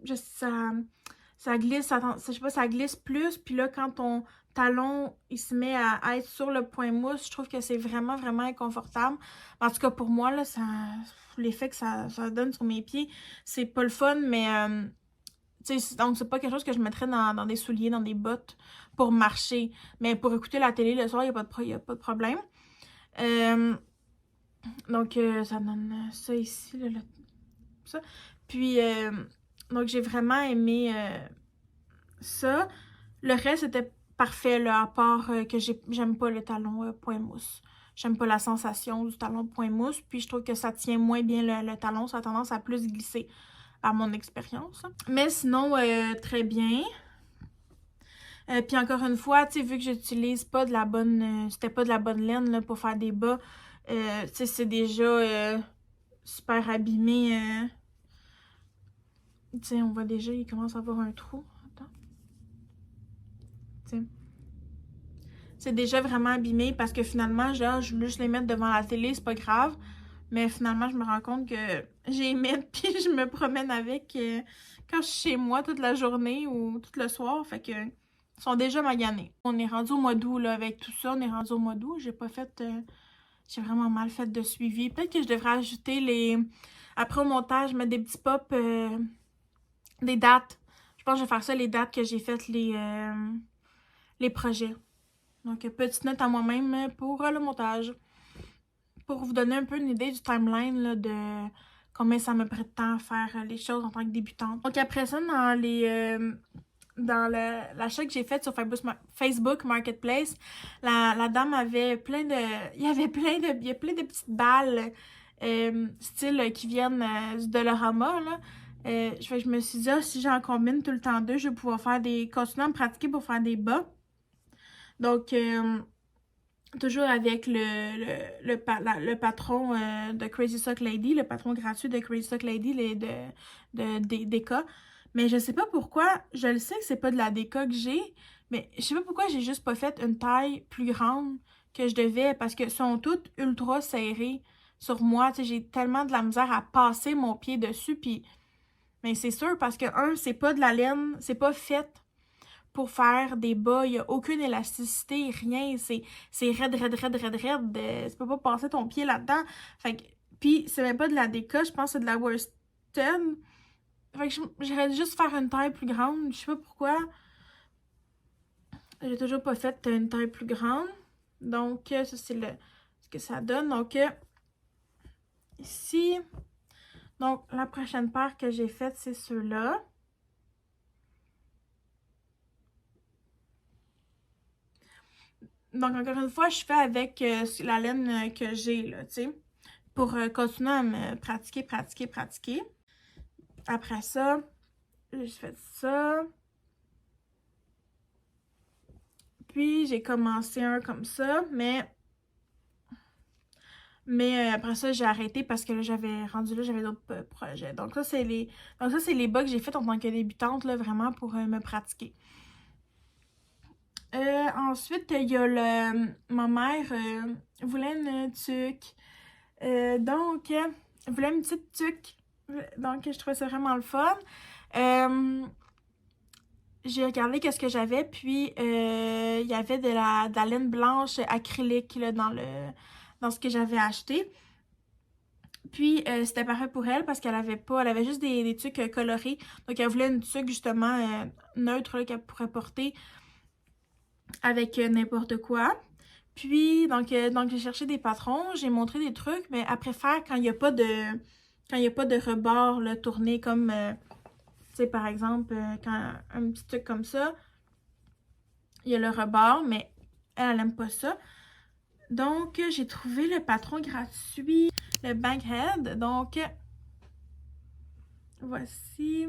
ça glisse, je sais pas, ça glisse plus. Puis là, quand ton talon, il se met à être sur le point mousse, je trouve que c'est vraiment, vraiment inconfortable. En tout cas, pour moi, là, l'effet que ça donne sur mes pieds, c'est pas le fun, mais... donc, c'est pas quelque chose que je mettrais dans des souliers, dans des bottes pour marcher. Mais pour écouter la télé le soir, il n'y a pas de problème. Donc, ça donne ça ici, là, ça. Puis, donc, j'ai vraiment aimé ça. Le reste était parfait, là, à part que j'aime pas le talon point mousse. J'aime pas la sensation du talon point mousse. Puis, je trouve que ça tient moins bien le talon. Ça a tendance à plus glisser, à mon expérience. Mais sinon, très bien. Puis encore une fois, tu sais, vu que j'utilise pas de la bonne... c'était pas de la bonne laine, là, pour faire des bas... tu sais, c'est déjà super abîmé. Tu sais, on voit déjà, il commence à avoir un trou. Attends. Tu sais. C'est déjà vraiment abîmé parce que finalement, genre, je voulais juste les mettre devant la télé, c'est pas grave. Mais finalement, je me rends compte que j'ai les mettre puis je me promène avec quand je suis chez moi toute la journée ou tout le soir. Fait que ils sont déjà maganés. On est rendu au mois d'août, là, avec tout ça. On est rendu au mois d'août. J'ai pas fait... j'ai vraiment mal fait de suivi. Peut-être que je devrais ajouter les... Après, au montage, mettre des petits pops, des dates. Je pense que je vais faire ça, les dates que j'ai faites, les projets. Donc, petite note à moi-même pour le montage. Pour vous donner un peu une idée du timeline, là, de combien ça me prend de temps à faire les choses en tant que débutante. Donc, après ça, dans l'achat que j'ai fait sur Facebook Marketplace, la dame avait plein de... Il y a plein de petites balles style qui viennent du Dollarama, là. Je me suis dit, ah, si j'en combine tout le temps deux, je vais pouvoir continuer à me pratiquer pour faire des bas. Donc, toujours avec le patron de Crazy Sock Lady, le patron gratuit de Crazy Sock Lady, de DK. Mais je sais pas pourquoi, je le sais que c'est pas de la DK que j'ai, mais je sais pas pourquoi j'ai juste pas fait une taille plus grande que je devais, parce que sont toutes ultra serrées sur moi. Tu sais, j'ai tellement de la misère à passer mon pied dessus, puis... Mais c'est sûr, parce que, c'est pas de la laine, c'est pas fait pour faire des bas, il n'y a aucune élasticité, rien, c'est raide. Tu peux pas passer ton pied là-dedans. Fait que, puis c'est même pas de la DK, je pense que c'est de la Worston. Fait que j'aurais juste faire une taille plus grande, je sais pas pourquoi. J'ai toujours pas fait une taille plus grande. Donc, ça c'est ce que ça donne. Donc, ici. Donc, la prochaine paire que j'ai faite, c'est ceux-là. Donc, encore une fois, je fais avec la laine que j'ai, là, tu sais, pour continuer à me pratiquer. Après ça, j'ai fait ça. Puis j'ai commencé un comme ça, mais après ça, j'ai arrêté parce que là, j'avais d'autres projets. Donc ça, c'est les bas que j'ai fait en tant que débutante, là, vraiment pour me pratiquer. Ensuite, il y a ma mère voulait une tuque. Donc, elle voulait une petite tuque. Donc, je trouvais ça vraiment le fun. J'ai regardé qu'est-ce que j'avais, puis il y avait de la laine blanche acrylique là, dans ce que j'avais acheté. Puis c'était parfait pour elle parce qu'elle avait juste des tuques colorées. Donc elle voulait une tuque justement neutre qu'elle pourrait porter avec n'importe quoi. Puis donc j'ai cherché des patrons, j'ai montré des trucs, mais elle préfère quand il n'y a pas de rebord là, tourné comme tu sais par exemple quand un petit truc comme ça, il y a le rebord, mais elle aime pas ça. Donc j'ai trouvé le patron gratuit, le Bankhead. Donc voici.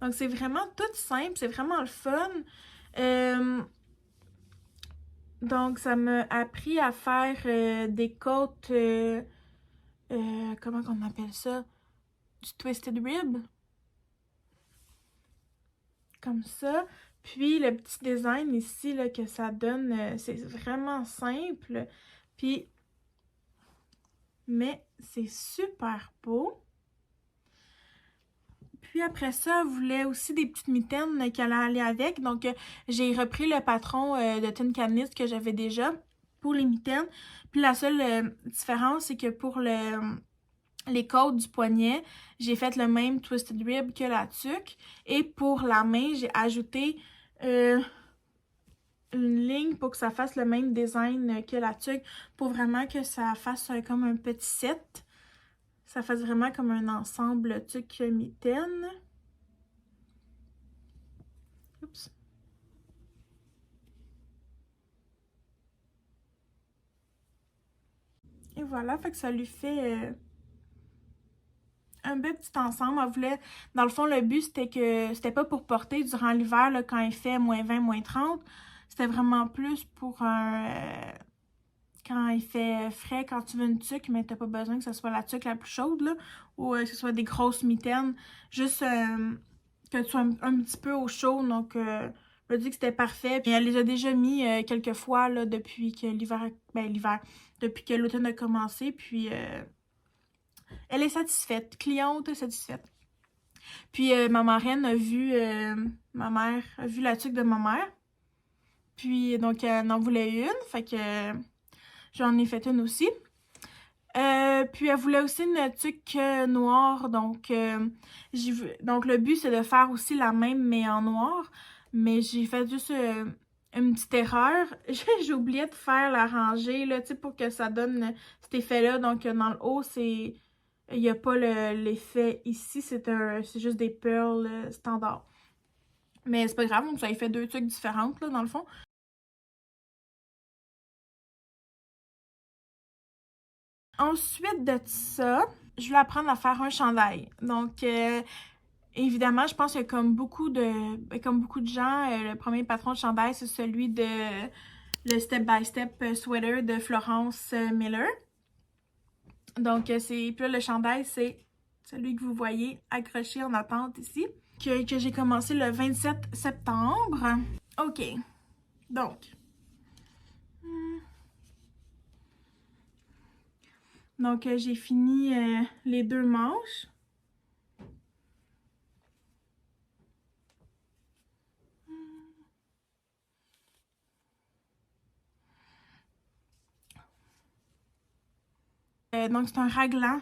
Donc, c'est vraiment tout simple, c'est vraiment le fun. Donc, ça m'a appris à faire des côtes, comment on appelle ça? Du twisted rib. Comme ça. Puis, le petit design ici là, que ça donne, c'est vraiment simple. Puis, mais c'est super beau. Puis après ça, elle voulait aussi des petites mitaines qui allaient aller avec. Donc, j'ai repris le patron de Tin Can Knit que j'avais déjà pour les mitaines. Puis la seule différence, c'est que pour les côtes du poignet, j'ai fait le même twisted rib que la tuque. Et pour la main, j'ai ajouté une ligne pour que ça fasse le même design que la tuque. Pour vraiment que ça fasse comme un petit set. Ça fasse vraiment comme un ensemble tuque-mitaine. Oups. Et voilà, fait que ça lui fait un bel petit ensemble. Elle voulait, dans le fond, le but, c'était pas pour porter durant l'hiver, quand il fait -20, -30. C'était vraiment plus pour quand il fait frais, quand tu veux une tuque, mais t'as pas besoin que ce soit la tuque la plus chaude, là, ou que ce soit des grosses mitaines. Juste que tu sois un petit peu au chaud, donc je me dis que c'était parfait. Puis elle les a déjà mis quelques fois, là, depuis que depuis que l'automne a commencé, puis elle est satisfaite, cliente satisfaite. Puis ma marraine a vu, ma mère a vu la tuque de ma mère. Puis donc elle en voulait une, fait que j'en ai fait une aussi. Puis elle voulait aussi une tuque noire, donc donc le but c'est de faire aussi la même mais en noir. Mais j'ai fait juste une petite erreur. J'ai oublié de faire la rangée là, tu sais, pour que ça donne cet effet-là. Donc dans le haut, il n'y a pas l'effet ici, c'est juste des pearls standards. Mais c'est pas grave, donc ça fait deux trucs différentes là, dans le fond. Ensuite de ça, je voulais apprendre à faire un chandail. Donc évidemment, je pense que comme beaucoup de gens, le premier patron de chandail, c'est celui de le Step by Step Sweater de Florence Miller. Donc, puis là, le chandail, c'est celui que vous voyez accroché en attente ici, que j'ai commencé le 27 septembre. OK. Donc. Donc, j'ai fini les deux manches. Donc, c'est un raglan.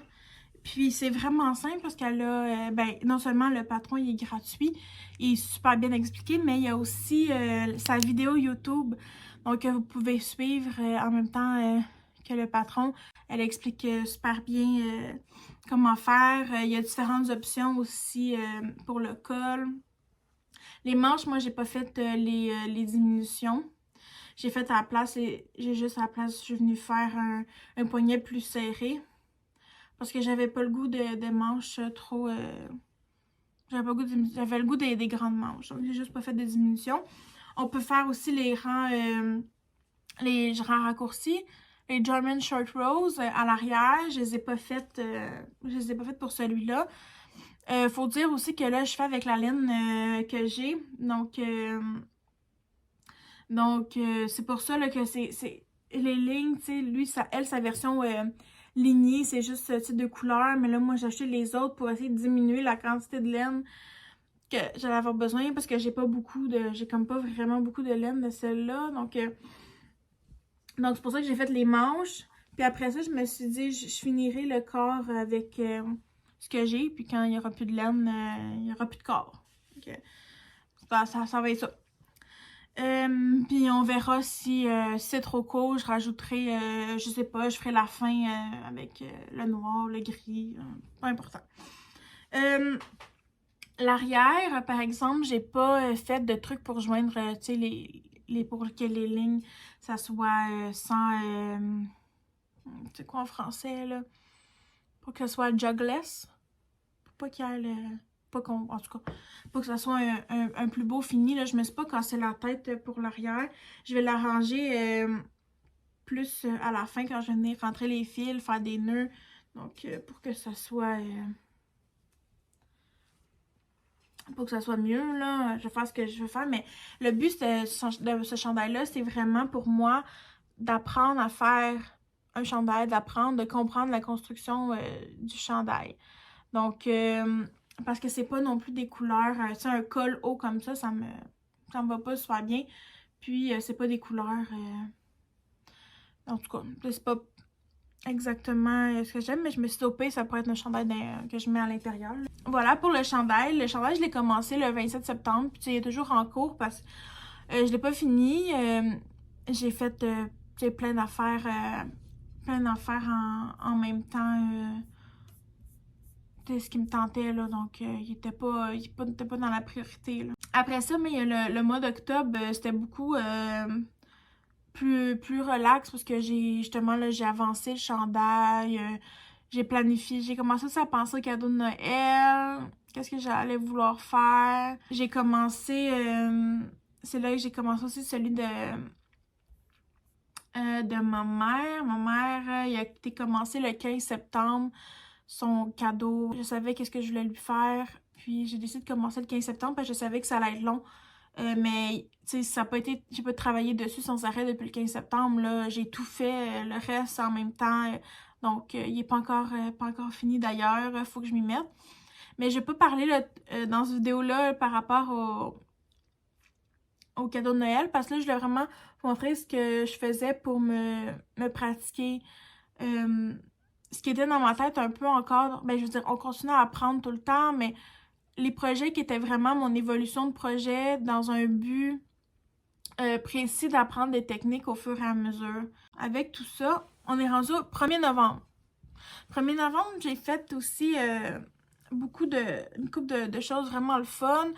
Puis c'est vraiment simple parce qu'elle a, non seulement le patron il est gratuit, il est super bien expliqué, mais il y a aussi sa vidéo YouTube. Donc vous pouvez suivre en même temps que le patron. Elle explique super bien comment faire. Il y a différentes options aussi pour le col. Les manches, moi j'ai pas fait les diminutions. J'ai fait à la place, j'ai juste à la place, je suis venue faire un poignet plus serré. Parce que j'avais pas le goût de manches trop J'avais le goût des grandes manches. Donc, j'ai juste pas fait de diminution. On peut faire aussi les rangs raccourcis. Les German Short Rows à l'arrière, je les ai pas faites pour celui-là. Faut dire aussi que là, je fais avec la laine que j'ai. Donc, c'est pour ça là, que c'est les lignes, tu sais, lui, sa version lignée, c'est juste ce type de couleur. Mais là, moi, j'ai acheté les autres pour essayer de diminuer la quantité de laine que j'allais avoir besoin parce que j'ai comme pas vraiment beaucoup de laine de celle-là. Donc, c'est pour ça que j'ai fait les manches. Puis après ça, je me suis dit, je finirai le corps avec ce que j'ai. Puis quand il n'y aura plus de laine, il n'y aura plus de corps. Donc, ça va être ça. Puis on verra si c'est trop court, je rajouterai, je sais pas, je ferai la fin avec le noir, le gris, pas important. L'arrière, par exemple, j'ai pas fait de trucs pour joindre, tu sais, pour que les lignes, ça soit sans, c'est quoi en français, là? Pour que ça soit jogless. Pour pas qu'il y ait le... en tout cas, pour que ça soit un plus beau fini, là. Je me suis pas cassé la tête pour l'arrière. Je vais l'arranger plus à la fin quand je vais venir rentrer les fils, faire des nœuds. Donc, pour que ça soit... pour que ça soit mieux, là, je vais faire ce que je veux faire. Mais le but de ce chandail-là, c'est vraiment pour moi d'apprendre à faire un chandail, de comprendre la construction du chandail. Donc, parce que c'est pas non plus des couleurs, tu sais, un col haut comme ça me va pas super bien. Puis, c'est pas des couleurs, en tout cas, c'est pas exactement ce que j'aime, mais je me suis dopée, ça pourrait être un chandail que je mets à l'intérieur. Voilà pour le chandail. Le chandail, je l'ai commencé le 27 septembre, puis il est toujours en cours parce que je l'ai pas fini. J'ai fait plein d'affaires en même temps. C'était ce qui me tentait, là, donc il était pas dans la priorité, là. Après ça, mais le mois d'octobre, c'était beaucoup plus relax parce que j'ai avancé le chandail, j'ai planifié, j'ai commencé aussi à penser au cadeau de Noël, qu'est-ce que j'allais vouloir faire. J'ai commencé, c'est là que j'ai commencé aussi celui de ma mère. Ma mère, il a été commencé le 15 septembre, son cadeau. Je savais qu'est-ce que je voulais lui faire, puis j'ai décidé de commencer le 15 septembre parce que je savais que ça allait être long. Mais, tu sais, ça n'a pas été... J'ai pas travaillé dessus sans arrêt depuis le 15 septembre, là. J'ai tout fait, le reste en même temps. Donc, il est pas encore fini d'ailleurs. Faut que je m'y mette. Mais je vais pas parler là, dans cette vidéo-là par rapport au cadeau de Noël parce que là, je voulais vraiment vous montrer ce que je faisais pour me pratiquer. Ce qui était dans ma tête un peu encore... Ben, je veux dire, on continue à apprendre tout le temps, mais... Les projets qui étaient vraiment mon évolution de projet dans un but précis d'apprendre des techniques au fur et à mesure. Avec tout ça, on est rendu au 1er novembre. 1er novembre, j'ai fait aussi une couple de choses vraiment le fun.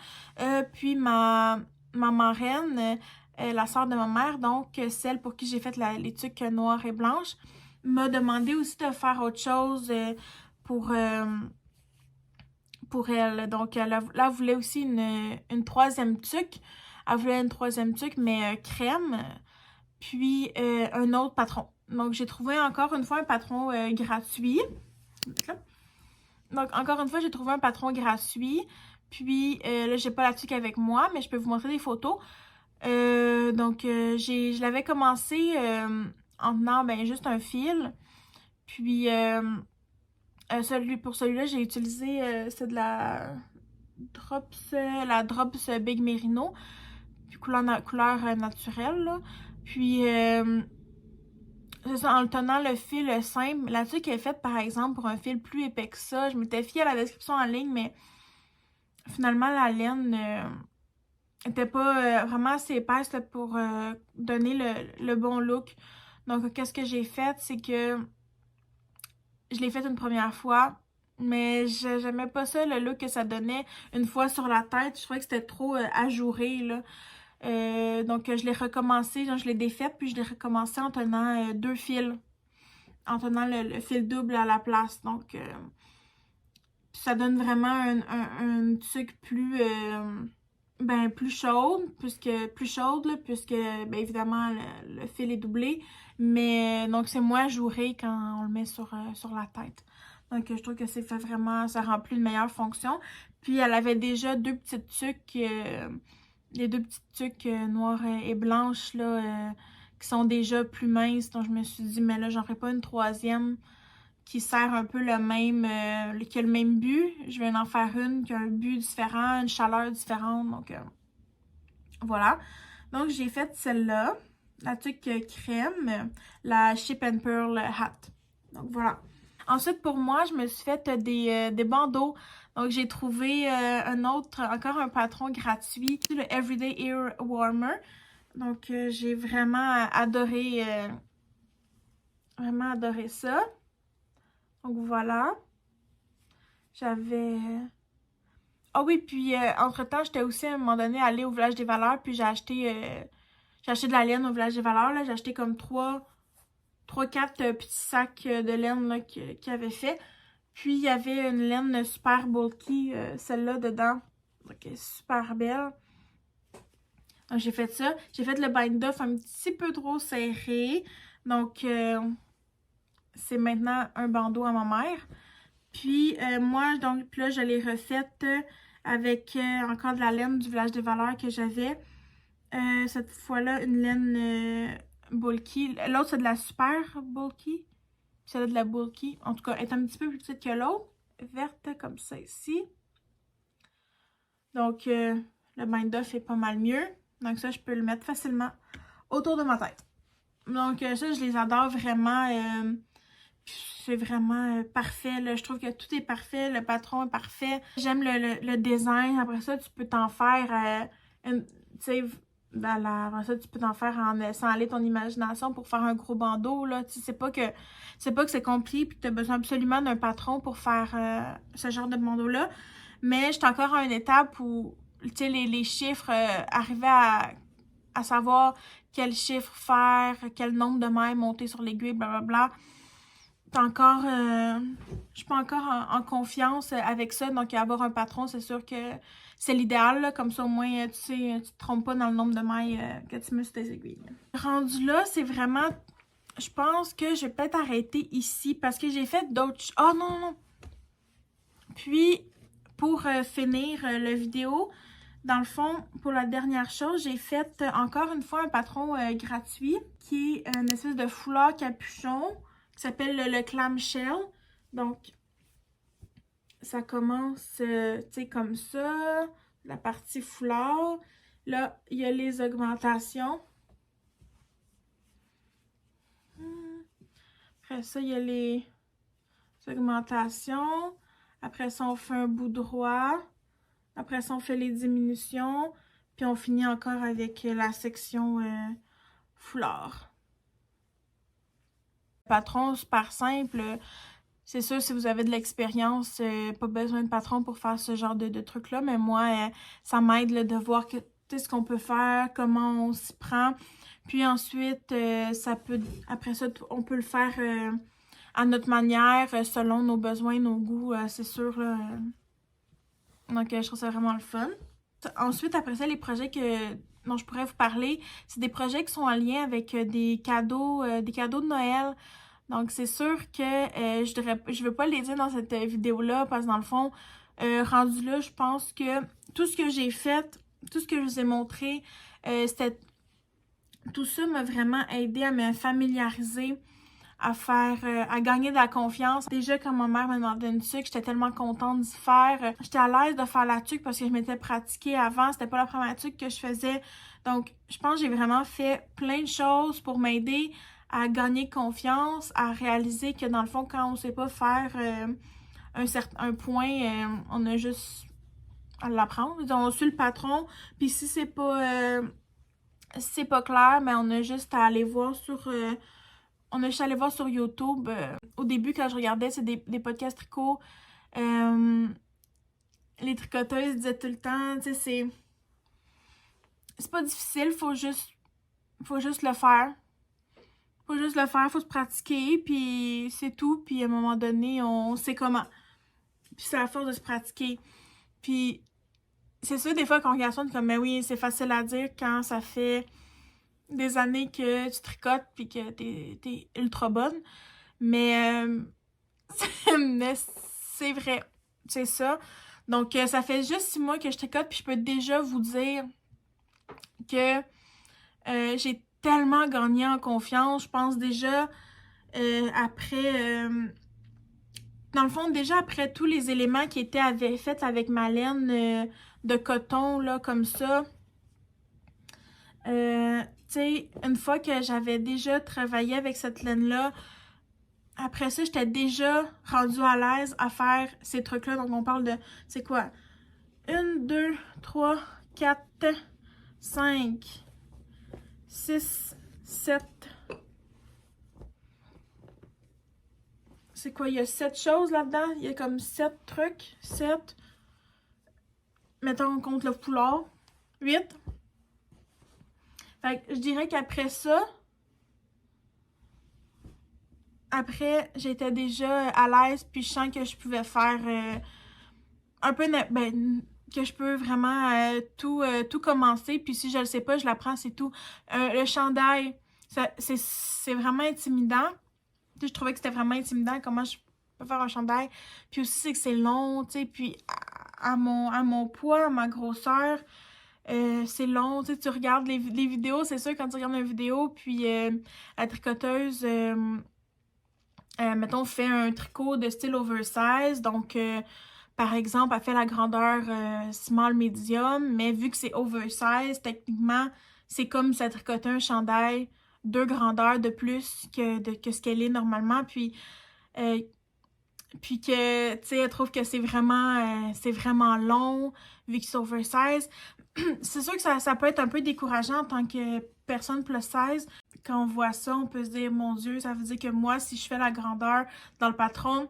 Puis ma marraine, la sœur de ma mère, donc celle pour qui j'ai fait les tuques noires et blanches, m'a demandé aussi de faire autre chose pour elle. Donc, elle voulait aussi une troisième tuque. Elle voulait une troisième tuque, mais crème. Puis, un autre patron. Donc, j'ai trouvé encore une fois un patron gratuit. Donc, encore une fois, j'ai trouvé un patron gratuit. Puis, là, j'ai pas la tuque avec moi, mais je peux vous montrer des photos. Donc, je l'avais commencé en tenant juste un fil. Puis, pour celui-là, j'ai utilisé c'est de la Drops Big Merino, puis couleur naturelle, là. Puis c'est ça, en le tenant le fil simple. La tuque est faite par exemple pour un fil plus épais que ça. Je m'étais fiée à la description en ligne, mais finalement la laine était pas vraiment assez épaisse là, pour donner le bon look. Donc qu'est-ce que j'ai fait, c'est que je l'ai fait une première fois, mais j'aimais pas ça, le look que ça donnait une fois sur la tête. Je trouvais que c'était trop ajouré, là. Donc, je l'ai recommencé, genre, je l'ai défaite, puis je l'ai recommencé en tenant deux fils. En tenant le fil double à la place. Donc, ça donne vraiment un tuque plus, plus chaude, puisque ben, évidemment, le fil est doublé. Mais, donc, c'est moins ajouré quand on le met sur la tête. Donc, je trouve que c'est fait vraiment, ça remplit une meilleure fonction. Puis, elle avait déjà deux petites tuques, les deux petites tuques noires et blanches, là, qui sont déjà plus minces. Donc, je me suis dit, mais là, j'en ferai pas une troisième qui sert un peu le même, qui a le même but. Je vais en faire une qui a un but différent, une chaleur différente. Donc, voilà. Donc, j'ai fait celle-là, la tuque crème, la Chip and Pearl Hat. Donc, voilà. Ensuite, pour moi, je me suis fait des bandeaux. Donc, j'ai trouvé encore un patron gratuit, le Everyday Ear Warmer. Donc, j'ai vraiment adoré ça. Donc, voilà. J'avais... Ah oui, puis entre-temps, j'étais aussi à un moment donné allée au Village des Valeurs, puis j'ai acheté de la laine au Village des Valeurs, là. J'ai acheté comme 4 petits sacs de laine là, qu'il avait fait. Puis, il y avait une laine super bulky, celle-là, dedans. Donc, elle est super belle. Donc, j'ai fait ça. J'ai fait le bind-off un petit peu trop serré. Donc, c'est maintenant un bandeau à ma mère. Puis, moi, donc, puis là, je l'ai refaite avec encore de la laine du Village des Valeurs que j'avais. Cette fois-là, une laine bulky. L'autre, c'est de la super bulky. Celle-là, de la bulky. En tout cas, elle est un petit peu plus petite que l'autre. Verte, comme ça, ici. Donc, le bind-off est pas mal mieux. Donc, ça, je peux le mettre facilement autour de ma tête. Donc, ça, je les adore vraiment. C'est vraiment parfait, là. Je trouve que tout est parfait. Le patron est parfait. J'aime le design. Après ça, tu peux t'en faire... tu sais, après ça, tu peux t'en faire en laissant aller ton imagination pour faire un gros bandeau, là. Tu sais, c'est pas que c'est compliqué puis que tu as besoin absolument d'un patron pour faire ce genre de bandeau-là. Mais je suis encore à une étape où, tu sais, les chiffres, arriver à savoir quel chiffre faire, quel nombre de mailles monter sur l'aiguille, blablabla. Encore, je suis pas encore en confiance avec ça. Donc, avoir un patron, c'est sûr que c'est l'idéal, là. Comme ça, au moins, tu sais, tu te trompes pas dans le nombre de mailles que tu mets sur tes aiguilles. Rendu là, c'est vraiment... Je pense que je vais peut-être arrêter ici parce que j'ai fait d'autres... Oh non, non, non! Puis, pour finir la vidéo, dans le fond, pour la dernière chose, j'ai fait encore une fois un patron gratuit qui est une espèce de foulard capuchon qui s'appelle le clamshell. Donc, ça commence, tu sais, comme ça, la partie foulard. Là, il y a les augmentations. Après ça, il y a les augmentations. Après ça, on fait un bout droit. Après ça, on fait les diminutions. Puis on finit encore avec la section foulard. Patron, super simple. C'est sûr, si vous avez de l'expérience, pas besoin de patron pour faire ce genre de trucs-là. Mais moi, ça m'aide de voir ce qu'on peut faire, comment on s'y prend. Puis ensuite, après ça, on peut le faire à notre manière, selon nos besoins, nos goûts, c'est sûr. Là, donc, je trouve ça vraiment le fun. Ensuite, après ça, les projets dont je pourrais vous parler, c'est des projets qui sont en lien avec des cadeaux de Noël. Donc, c'est sûr que je ne vais pas les dire dans cette vidéo-là parce que dans le fond, rendu là, je pense que tout ce que j'ai fait, tout ce que je vous ai montré, tout ça m'a vraiment aidé à me familiariser, à gagner de la confiance. Déjà, quand ma mère me demandait une tuque, j'étais tellement contente d'y faire. J'étais à l'aise de faire la tuque parce que je m'étais pratiquée avant. C'était pas la première tuque que je faisais. Donc, je pense que j'ai vraiment fait plein de choses pour m'aider à gagner confiance, à réaliser que dans le fond, quand on sait pas faire un point, on a juste à l'apprendre. On suit le patron, puis si c'est pas clair, mais on a juste à aller voir sur YouTube. Au début, quand je regardais, c'est des podcasts tricot. Les tricoteuses disaient tout le temps, tu sais, c'est pas difficile, faut juste le faire. Faut juste le faire, faut se pratiquer, puis c'est tout. Puis à un moment donné, on sait comment. Puis c'est à force de se pratiquer. Puis c'est sûr, des fois, qu'on regarde ça, on est comme, mais oui, c'est facile à dire quand ça fait des années que tu tricotes puis que t'es ultra bonne. Mais, mais c'est vrai. C'est ça. Donc, ça fait juste 6 mois que je tricote, puis je peux déjà vous dire que j'ai tellement gagné en confiance. Je pense déjà après... dans le fond, déjà après tous les éléments qui étaient faits avec ma laine de coton, là, comme ça, tu sais, une fois que j'avais déjà travaillé avec cette laine-là, après ça, j'étais déjà rendue à l'aise à faire ces trucs-là. Donc, on parle de, c'est quoi? 1, 2, 3, 4, 5, 6, 7. C'est quoi? Il y a 7 choses là-dedans. Il y a comme 7 trucs. 7. Mettons, on compte le foulard. 8. Fait que je dirais qu'après ça, après, j'étais déjà à l'aise, puis je sens que je pouvais faire un peu, ben, que je peux vraiment tout commencer, puis si je le sais pas, je l'apprends, c'est tout. Le chandail, c'est vraiment intimidant. Tu sais, je trouvais que c'était vraiment intimidant, comment je peux faire un chandail. Puis aussi, c'est que c'est long, tu sais, puis à mon poids, à ma grosseur, c'est long, tu sais, tu regardes les vidéos, c'est sûr, quand tu regardes une vidéo, puis la tricoteuse... mettons, fait un tricot de style oversize. Donc, par exemple, elle fait la grandeur small medium, mais vu que c'est oversize, techniquement, c'est comme si elle tricotait un chandail 2 grandeurs de plus que ce qu'elle est normalement. Puis que, tu sais, elle trouve que c'est vraiment long, vu que c'est oversize. C'est sûr que ça peut être un peu décourageant en tant que personne plus size. Quand on voit ça, on peut se dire, mon Dieu, ça veut dire que moi, si je fais la grandeur dans le patron,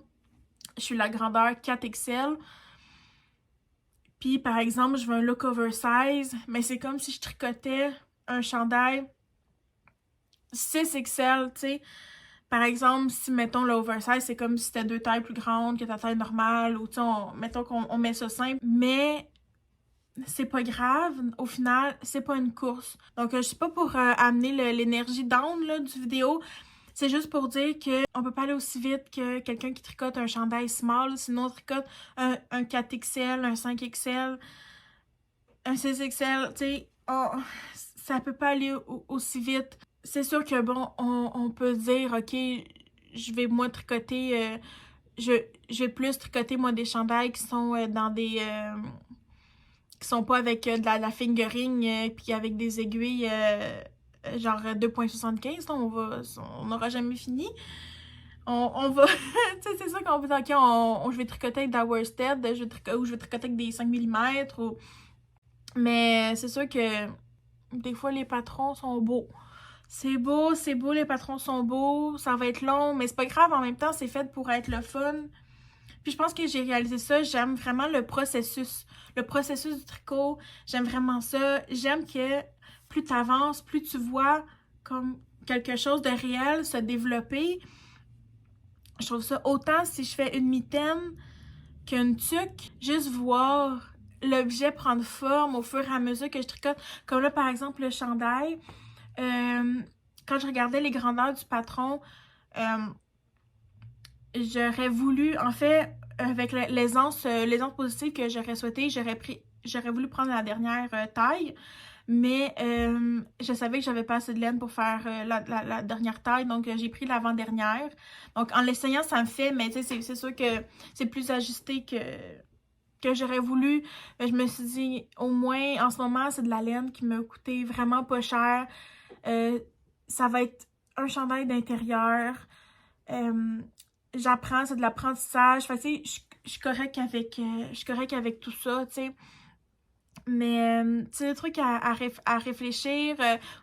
je suis la grandeur 4XL. Puis, par exemple, je veux un look oversize, mais c'est comme si je tricotais un chandail 6XL, tu sais. Par exemple, si, mettons, l'oversize, c'est comme si c'était 2 tailles plus grandes que ta taille normale, ou, tu sais, mettons qu'on met ça simple. Mais c'est pas grave, au final, c'est pas une course. Donc, je suis pas pour amener l'énergie down là, du vidéo. C'est juste pour dire qu'on peut pas aller aussi vite que quelqu'un qui tricote un chandail small. Sinon, on tricote un 4XL, un 5XL, un 6XL. Tu sais, ça peut pas aller aussi vite. C'est sûr que, bon, on peut dire, OK, je vais moi tricoter... je vais plus tricoter, moi, des chandails qui sont dans des... qui sont pas avec de la fingering puis avec des aiguilles genre 2,75, on n'aura jamais fini. On va, tu sais, c'est ça qu'on peut dire, OK, je vais tricoter avec de la worsted, ou je vais tricoter avec des 5 mm, mais c'est sûr que des fois, les patrons sont beaux. C'est beau, les patrons sont beaux, ça va être long, mais c'est pas grave, en même temps, c'est fait pour être le fun. Puis je pense que j'ai réalisé ça, j'aime vraiment le processus du tricot, j'aime vraiment ça. J'aime que plus tu avances, plus tu vois comme quelque chose de réel se développer. Je trouve ça autant si je fais une mitaine qu'une tuque, juste voir l'objet prendre forme au fur et à mesure que je tricote. Comme là, par exemple, le chandail. Quand je regardais les grandeurs du patron, j'aurais voulu, en fait, avec l'aisance positive que j'aurais souhaité, j'aurais voulu prendre la dernière taille, mais je savais que j'avais pas assez de laine pour faire la dernière taille, donc j'ai pris l'avant-dernière. Donc en l'essayant, ça me fait, mais tu sais, c'est sûr que c'est plus ajusté que j'aurais voulu. Mais je me suis dit, au moins, en ce moment, c'est de la laine qui m'a coûté vraiment pas cher. Ça va être un chandail d'intérieur. J'apprends, c'est de l'apprentissage. Fait que, tu sais, je suis correcte avec tout ça, tu sais. Mais, tu sais, le truc à réfléchir,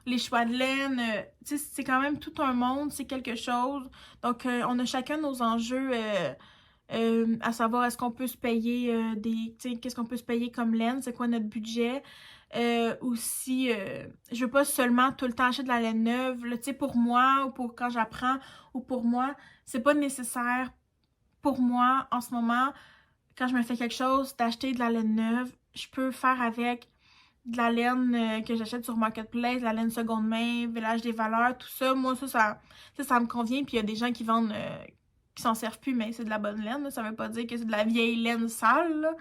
les choix de laine, tu sais, c'est quand même tout un monde, c'est quelque chose. Donc, on a chacun nos enjeux, à savoir est-ce qu'on peut se payer tu sais, qu'est-ce qu'on peut se payer comme laine, c'est quoi notre budget. Ou si je veux pas seulement tout le temps acheter de la laine neuve, tu sais, pour moi, ou pour quand j'apprends, ou pour moi, c'est pas nécessaire pour moi en ce moment. quand je me fais quelque chose, d'acheter de la laine neuve, je peux faire avec de la laine que j'achète sur Marketplace, de la laine seconde main, Village des valeurs, tout ça. Moi, ça me convient. Puis il y a des gens qui vendent, qui s'en servent plus, mais c'est de la bonne laine. Là. Ça veut pas dire que c'est de la vieille laine sale. Là.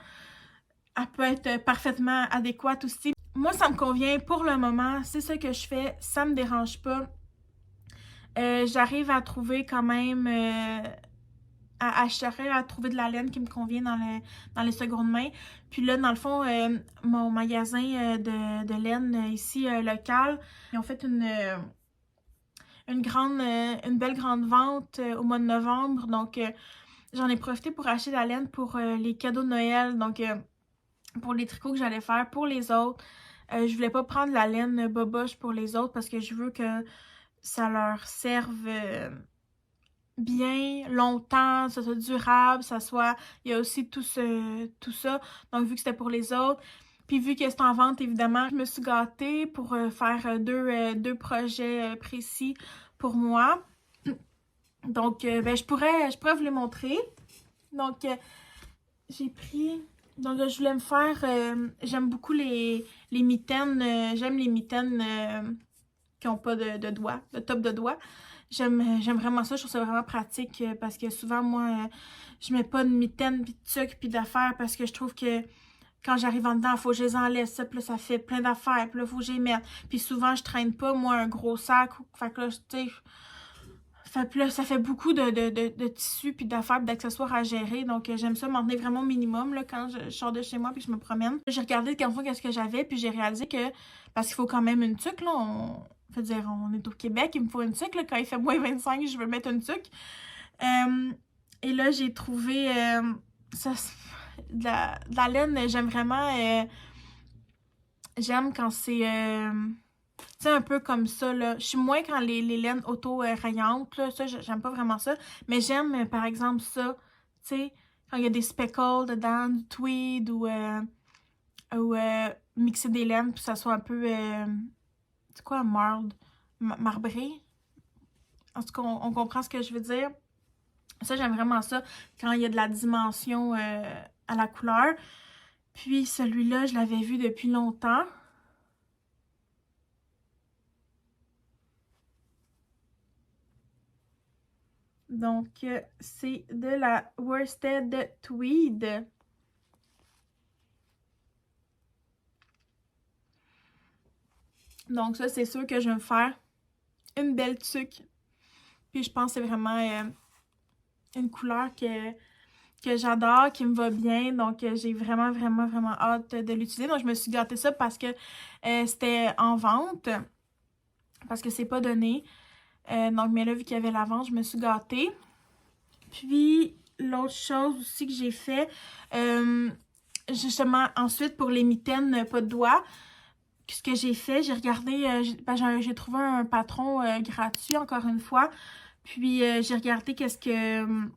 Elle peut être parfaitement adéquate aussi. Moi, ça me convient pour le moment. C'est ça que je fais. Ça me dérange pas. J'arrive à trouver quand même... à trouver de la laine qui me convient dans les secondes mains. Puis là, dans le fond, mon magasin de laine ici, local, ils ont fait une belle grande vente au mois de novembre. Donc, j'en ai profité pour acheter de la laine pour les cadeaux de Noël. Donc, pour les tricots que j'allais faire pour les autres. Je voulais pas prendre la laine boboche pour les autres parce que je veux que ça leur serve bien, longtemps, ça soit durable, ça soit... Il y a aussi tout ça. Donc, vu que c'était pour les autres, puis vu que c'est en vente, évidemment, je me suis gâtée pour faire deux projets précis pour moi. Donc, ben, je pourrais vous les montrer. Donc, j'ai pris... Donc, je voulais me faire... j'aime beaucoup les mitaines. J'aime les mitaines qui n'ont pas de doigts, de top de doigts. J'aime vraiment ça. Je trouve ça vraiment pratique parce que souvent, moi, je mets pas de mitaines, puis de trucs, puis d'affaires parce que je trouve que quand j'arrive en dedans, il faut que je les enlève. Ça, puis là, ça fait plein d'affaires. Puis là, il faut que je les mette. Puis souvent, je traîne pas, moi, un gros sac. Fait que là, tu sais... Ça fait beaucoup de tissus puis d'affaires d'accessoires à gérer. Donc, j'aime ça m'en tenir vraiment au minimum là, quand je sors de chez moi puis que je me promène. J'ai regardé qu'est-ce que j'avais puis j'ai réalisé que, parce qu'il faut quand même une tuque, là, on est au Québec, il me faut une tuque, là, quand il fait moins 25, je veux mettre une tuque. Et là, j'ai trouvé de la laine, j'aime vraiment, j'aime quand c'est... tu sais, un peu comme ça, là. Je suis moins quand les laines auto-rayantes, là. Ça, j'aime pas vraiment ça. Mais j'aime, par exemple, ça. Tu sais, quand il y a des speckles dedans, du tweed ou mixer des laines, puis ça soit un peu, c'est quoi, marbré? En tout cas, on comprend ce que je veux dire. Ça, j'aime vraiment ça quand il y a de la dimension à la couleur. Puis celui-là, je l'avais vu depuis longtemps. Donc, c'est de la Worsted Tweed. Donc, ça, c'est sûr que je vais me faire une belle tuque. Puis, je pense que c'est vraiment une couleur que j'adore, qui me va bien. Donc, j'ai vraiment, vraiment, vraiment hâte de l'utiliser. Donc, je me suis gâtée ça parce que c'était en vente. Parce que c'est pas donné. Donc, mais là, vu qu'il y avait la vente, je me suis gâtée. Puis, l'autre chose aussi que j'ai fait, justement, ensuite, pour les mitaines pas de doigts, ce que j'ai fait, j'ai regardé, j'ai trouvé un patron gratuit, encore une fois. Puis, j'ai regardé qu'est-ce qu'elle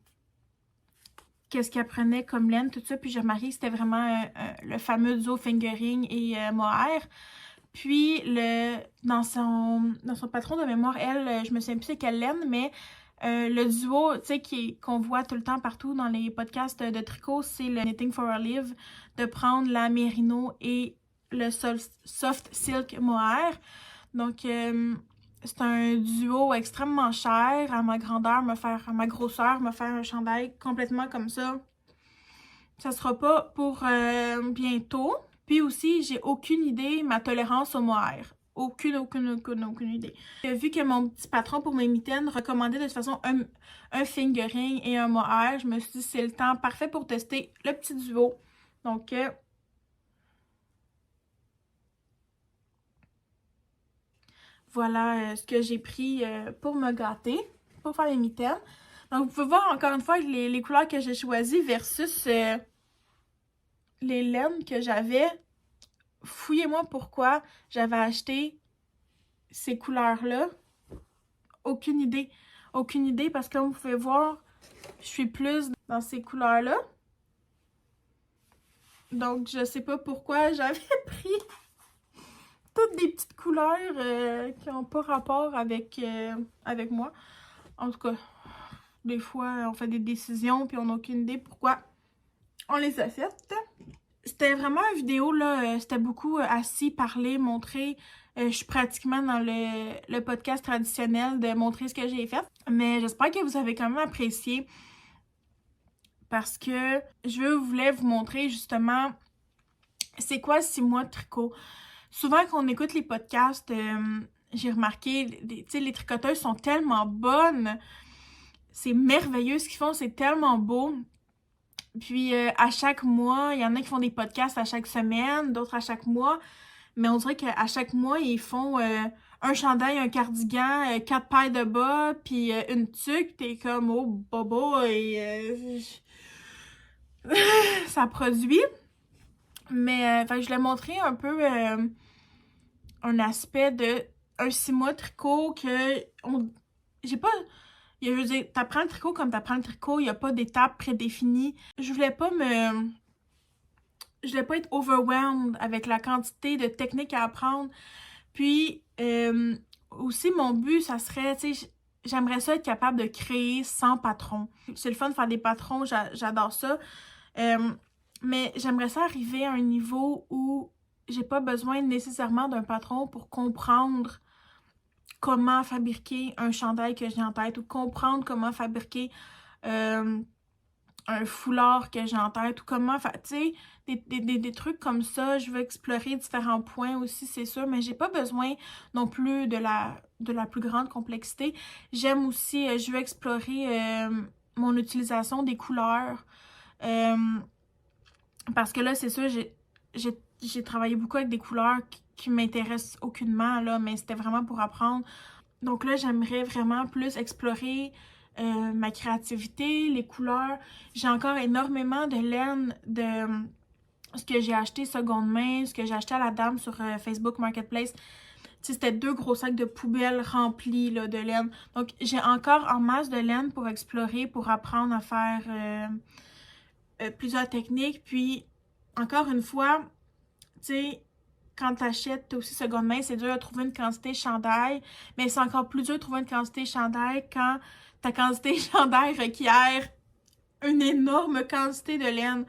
prenait comme laine, tout ça. Puis, j'ai remarqué que c'était vraiment le fameux duo fingering et mohair. Puis, dans son patron de mémoire, elle, je me souviens plus c'est quelle laine, mais le duo, tu sais, qu'on voit tout le temps partout dans les podcasts de tricot, c'est le Knitting for a Live, de prendre la Merino et le Soft Silk Mohair. Donc, c'est un duo extrêmement cher à ma grandeur, à ma grosseur, me faire un chandail complètement comme ça. Ça sera pas pour bientôt. Puis aussi, j'ai aucune idée ma tolérance au mohair. Aucune idée. Vu que mon petit patron pour mes mitaines recommandait de toute façon un fingering et un mohair, je me suis dit c'est le temps parfait pour tester le petit duo. Donc, voilà ce que j'ai pris pour me gâter, pour faire les mitaines. Donc, vous pouvez voir encore une fois les couleurs que j'ai choisies versus les laines que j'avais. Fouillez-moi pourquoi j'avais acheté ces couleurs-là. Aucune idée. Aucune idée parce que comme vous pouvez voir, je suis plus dans ces couleurs-là. Donc, je sais pas pourquoi j'avais pris toutes des petites couleurs qui n'ont pas rapport avec moi. En tout cas, des fois, on fait des décisions puis on n'a aucune idée pourquoi On les a faites. C'était vraiment une vidéo, là, c'était beaucoup assis, parler, montrer. Je suis pratiquement dans le podcast traditionnel de montrer ce que j'ai fait. Mais j'espère que vous avez quand même apprécié parce que voulais vous montrer justement c'est quoi 6 mois de tricot. Souvent quand on écoute les podcasts, j'ai remarqué, tu sais, les tricoteuses sont tellement bonnes. C'est merveilleux ce qu'ils font, c'est tellement beau. Puis à chaque mois, il y en a qui font des podcasts à chaque semaine, d'autres à chaque mois. Mais on dirait qu'à chaque mois, ils font un chandail, un cardigan, 4 paires de bas, puis une tuque. T'es comme, oh, bobo, et ça produit. Mais fait que je l'ai montré un peu un aspect de un 6 mois tricot que j'ai pas. Je veux dire, t'apprends le tricot comme t'apprends le tricot, il n'y a pas d'étape prédéfinie. Je voulais pas être overwhelmed avec la quantité de techniques à apprendre. Puis, aussi, mon but, ça serait, tu sais, j'aimerais ça être capable de créer sans patron. C'est le fun de faire des patrons, j'adore ça. Mais j'aimerais ça arriver à un niveau où j'ai pas besoin nécessairement d'un patron pour comprendre comment fabriquer un chandail que j'ai en tête ou comprendre comment fabriquer un foulard que j'ai en tête ou comment faire, tu sais, des trucs comme ça. Je veux explorer différents points aussi, c'est sûr, mais j'ai pas besoin non plus de la plus grande complexité. J'aime aussi, je veux explorer mon utilisation des couleurs parce que là, c'est sûr, j'ai travaillé beaucoup avec des couleurs qui m'intéressent aucunement, là, mais c'était vraiment pour apprendre. Donc là, j'aimerais vraiment plus explorer ma créativité, les couleurs. J'ai encore énormément de laine de ce que j'ai acheté seconde main, ce que j'ai acheté à la dame sur Facebook Marketplace. Tu sais, c'était 2 gros sacs de poubelle remplis là, de laine. Donc, j'ai encore en masse de laine pour explorer, pour apprendre à faire plusieurs techniques. Puis, encore une fois, tu sais, quand t'achètes aussi seconde main, c'est dur de trouver une quantité chandail, mais c'est encore plus dur de trouver une quantité chandail quand ta quantité chandail requiert une énorme quantité de laine.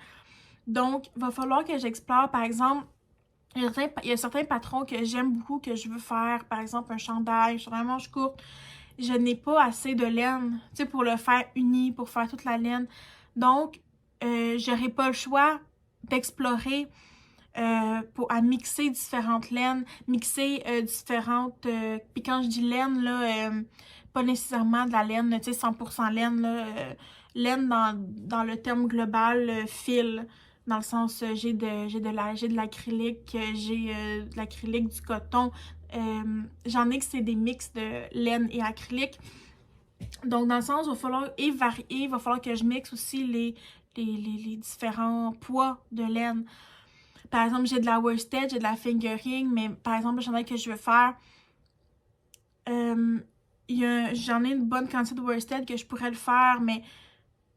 Donc, il va falloir que j'explore, par exemple, il y a certains patrons que j'aime beaucoup, que je veux faire, par exemple, un chandail à manche courte. Je n'ai pas assez de laine, tu sais, pour le faire uni, pour faire toute la laine. Donc, j'aurai pas le choix d'explorer à mixer différentes laines, mixer différentes... Puis quand je dis laine, là, pas nécessairement de la laine, tu sais, 100% laine, là, laine dans le terme global, fil, dans le sens, j'ai de l'acrylique, j'ai de l'acrylique, du coton, j'en ai que c'est des mix de laine et acrylique. Donc, dans le sens, il va falloir varier, il va falloir que je mixe aussi les différents poids de laine. Par exemple, j'ai de la worsted, j'ai de la fingering, mais par exemple, le chandail que je veux faire, j'en ai une bonne quantité de worsted que je pourrais le faire, mais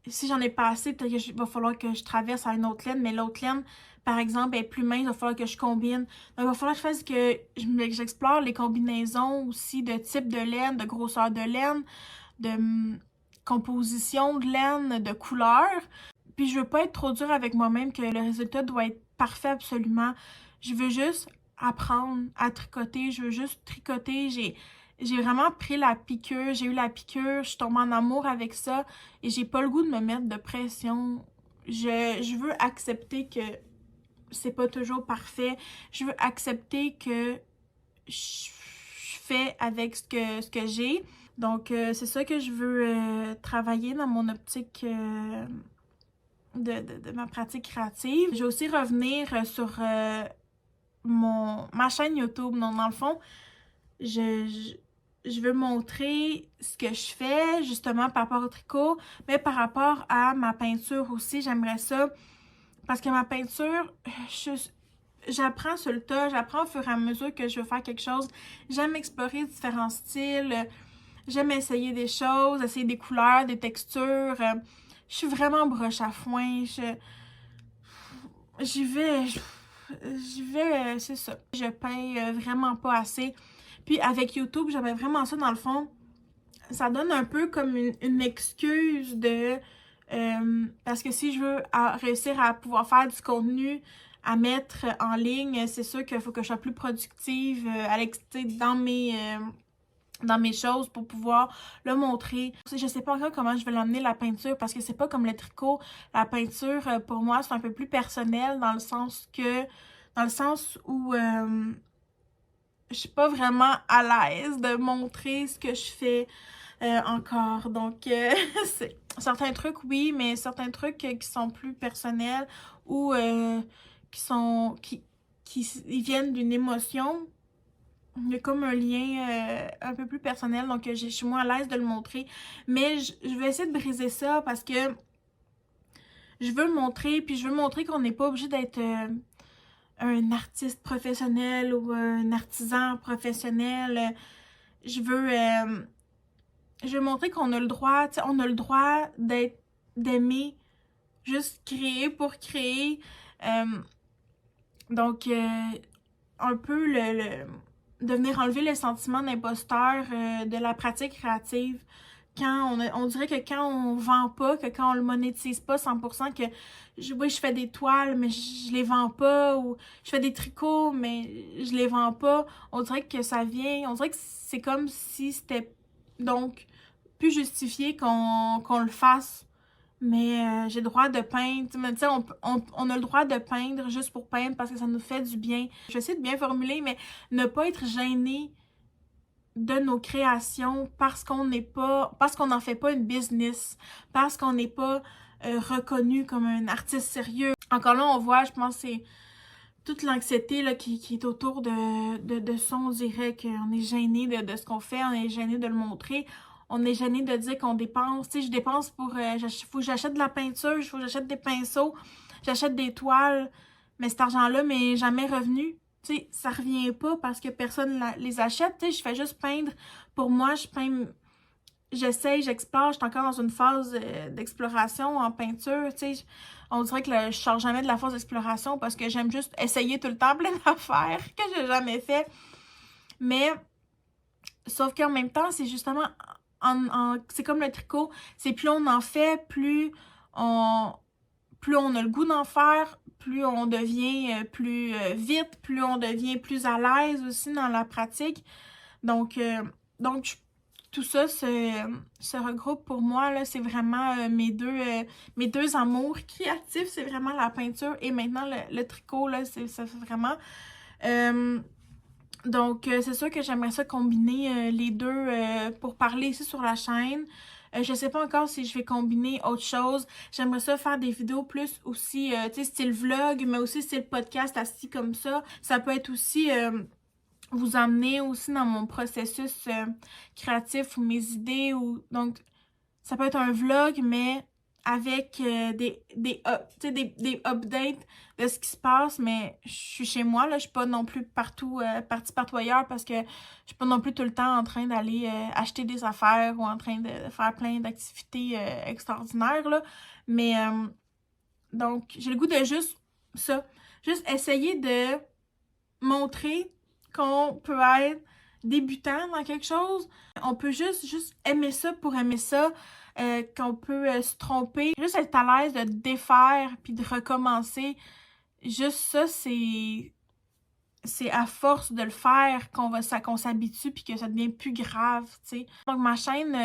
si j'en ai pas assez, peut-être qu'il va falloir que je traverse à une autre laine, mais l'autre laine, par exemple, est plus mince, il va falloir que je combine. Donc, il va falloir que j'explore les combinaisons aussi de type de laine, de grosseur de laine, de composition de laine, de couleur. Puis je veux pas être trop dure avec moi-même que le résultat doit être parfait absolument. Je veux juste apprendre à tricoter, je veux juste tricoter. J'ai vraiment pris la piqûre, j'ai eu la piqûre, je suis tombée en amour avec ça et j'ai pas le goût de me mettre de pression. Je veux accepter que c'est pas toujours parfait. Je veux accepter que je fais avec ce que j'ai. Donc, c'est ça que je veux travailler dans mon optique de ma pratique créative. Je vais aussi revenir sur ma chaîne YouTube. Donc, dans le fond, je veux montrer ce que je fais, justement, par rapport au tricot, mais par rapport à ma peinture aussi. J'aimerais ça, parce que ma peinture, j'apprends sur le tas, j'apprends au fur et à mesure que je veux faire quelque chose. J'aime explorer différents styles, j'aime essayer des choses, essayer des couleurs, des textures. Je suis vraiment broche à foin. J'y vais, c'est ça. Je peins vraiment pas assez. Puis avec YouTube, j'avais vraiment ça dans le fond. Ça donne un peu comme une excuse de Parce que si je veux réussir à pouvoir faire du contenu à mettre en ligne, c'est sûr qu'il faut que je sois plus productive dans mes choses pour pouvoir le montrer. Je sais pas encore comment je vais l'emmener la peinture parce que c'est pas comme le tricot. La peinture, pour moi, c'est un peu plus personnel dans le sens où je suis pas vraiment à l'aise de montrer ce que je fais encore. Donc, certains trucs, oui, mais certains trucs qui sont plus personnels ou ils viennent d'une émotion. Il y a comme un lien un peu plus personnel, donc je suis moins à l'aise de le montrer. Mais je vais essayer de briser ça parce que je veux le montrer, puis je veux montrer qu'on n'est pas obligé d'être un artiste professionnel ou un artisan professionnel. Je veux montrer qu'on a le droit, tu sais, on a le droit d'aimer, juste créer pour créer. Donc, un peu de venir enlever le sentiment d'imposteur de la pratique créative. On dirait que quand on vend pas, que quand on le monétise pas 100%, que oui, je fais des toiles, mais je les vends pas, ou je fais des tricots, mais je les vends pas, on dirait que on dirait que c'est comme si c'était donc plus justifié qu'on le fasse. Mais j'ai le droit de peindre. Tu sais, on a le droit de peindre juste pour peindre parce que ça nous fait du bien. Je vais essayer de bien formuler, mais ne pas être gêné de nos créations parce qu'on n'en fait pas une business, parce qu'on n'est pas reconnu comme un artiste sérieux. Encore là, on voit, je pense, c'est toute l'anxiété là, qui est autour de ça. On dirait qu'on est gêné de ce qu'on fait, on est gêné de le montrer. On est gêné de dire qu'on dépense. Tu sais, je dépense pour... faut que j'achète de la peinture, il faut que j'achète des pinceaux, j'achète des toiles. Mais cet argent-là m'est jamais revenu. Tu sais, ça revient pas parce que personne les achète. Tu sais, je fais juste peindre. Pour moi, je peins... J'essaye, j'explore. Je suis encore dans une phase d'exploration en peinture. Tu sais, on dirait que je sors jamais de la phase d'exploration parce que j'aime juste essayer tout le temps plein d'affaires que j'ai jamais fait. Mais, sauf qu'en même temps, c'est justement... c'est comme le tricot, c'est plus on en fait, plus on a le goût d'en faire, plus on devient plus vite, plus on devient plus à l'aise aussi dans la pratique. Donc tout ça se regroupe pour moi, là, c'est vraiment mes deux amours créatifs, c'est vraiment la peinture et maintenant le tricot, là, ça fait vraiment... Donc, c'est sûr que j'aimerais ça combiner les deux pour parler ici sur la chaîne. Je sais pas encore si je vais combiner autre chose. J'aimerais ça faire des vidéos plus aussi, tu sais, style vlog, mais aussi style podcast assis comme ça. Ça peut être aussi vous emmener aussi dans mon processus créatif ou mes idées. Donc, ça peut être un vlog, mais avec des updates de ce qui se passe, mais je suis chez moi, là, je suis pas non plus partout ailleurs parce que je suis pas non plus tout le temps en train d'aller acheter des affaires ou en train de faire plein d'activités extraordinaires, là. Mais, donc, j'ai le goût de juste essayer de montrer qu'on peut être débutant dans quelque chose. On peut juste aimer ça pour aimer ça. Qu'on peut se tromper. Juste être à l'aise de défaire puis de recommencer. Juste ça, c'est à force de le faire qu'on s'habitue puis que ça devient plus grave, tu sais. Donc ma chaîne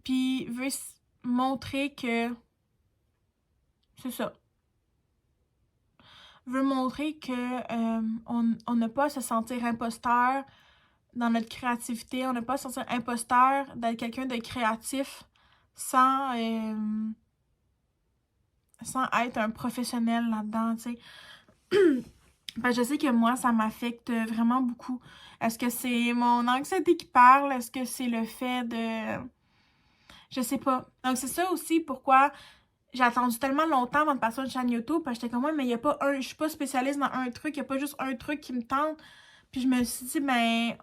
puis veut montrer que c'est ça. Veut montrer que on n'a pas à se sentir imposteur dans notre créativité, on n'a pas à se sentir imposteur d'être quelqu'un de créatif sans être un professionnel là-dedans, tu sais. Ben, je sais que moi, ça m'affecte vraiment beaucoup. Est-ce que c'est mon anxiété qui parle? Est-ce que c'est le fait de... Je sais pas. Donc, c'est ça aussi pourquoi j'ai attendu tellement longtemps avant de passer sur une chaîne YouTube, parce que j'étais comme, ouais, mais il y a pas je suis pas spécialiste dans un truc, il y a pas juste un truc qui me tente. Puis je me suis dit, ben,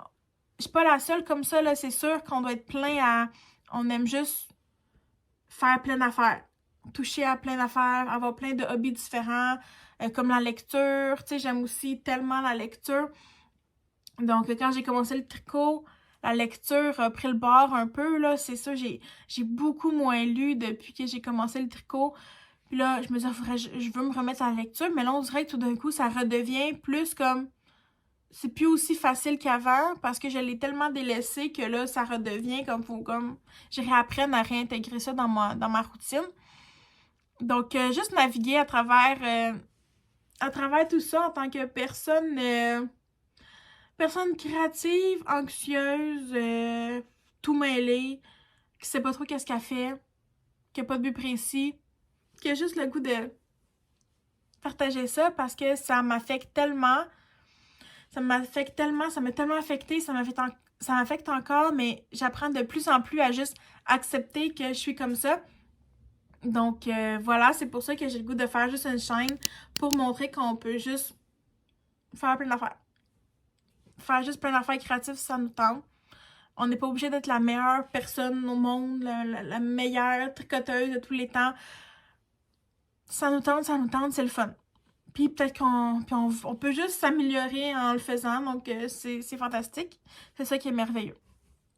je suis pas la seule comme ça, là. C'est sûr qu'on doit être on aime juste faire plein d'affaires. Toucher à plein d'affaires, avoir plein de hobbies différents, comme la lecture. Tu sais, j'aime aussi tellement la lecture. Donc, quand j'ai commencé le tricot, la lecture a pris le bord un peu, là. C'est ça, j'ai beaucoup moins lu depuis que j'ai commencé le tricot. Puis là, je me disais, je veux me remettre à la lecture, mais là, on dirait que tout d'un coup, ça redevient plus comme... C'est plus aussi facile qu'avant parce que je l'ai tellement délaissé que là, ça redevient comme faut comme... Je réapprenne à réintégrer ça dans ma routine. Donc, juste naviguer à travers tout ça en tant que personne créative, anxieuse, tout mêlée, qui sait pas trop qu'est-ce qu'elle fait, qui a pas de but précis, qui a juste le goût de partager ça parce que ça m'affecte tellement. Ça m'a tellement affecté, ça m'affecte encore, mais j'apprends de plus en plus à juste accepter que je suis comme ça. Donc voilà, c'est pour ça que j'ai le goût de faire juste une chaîne pour montrer qu'on peut juste faire plein d'affaires. Faire juste plein d'affaires créatives si ça nous tente. On n'est pas obligé d'être la meilleure personne au monde, la meilleure tricoteuse de tous les temps. Ça nous tente, c'est le fun. Puis peut-être qu'on peut juste s'améliorer en le faisant, donc c'est fantastique. C'est ça qui est merveilleux.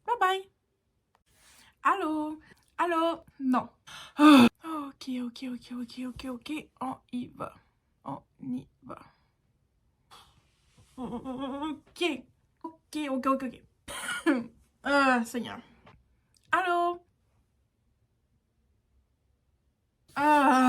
Bye bye! Allô? Allô? Non. Ok, ok, ok, ok, ok, ok. On y va. On y va. Ok. Ok, ok, ok, ok. Ah, Seigneur. Allô? Ah.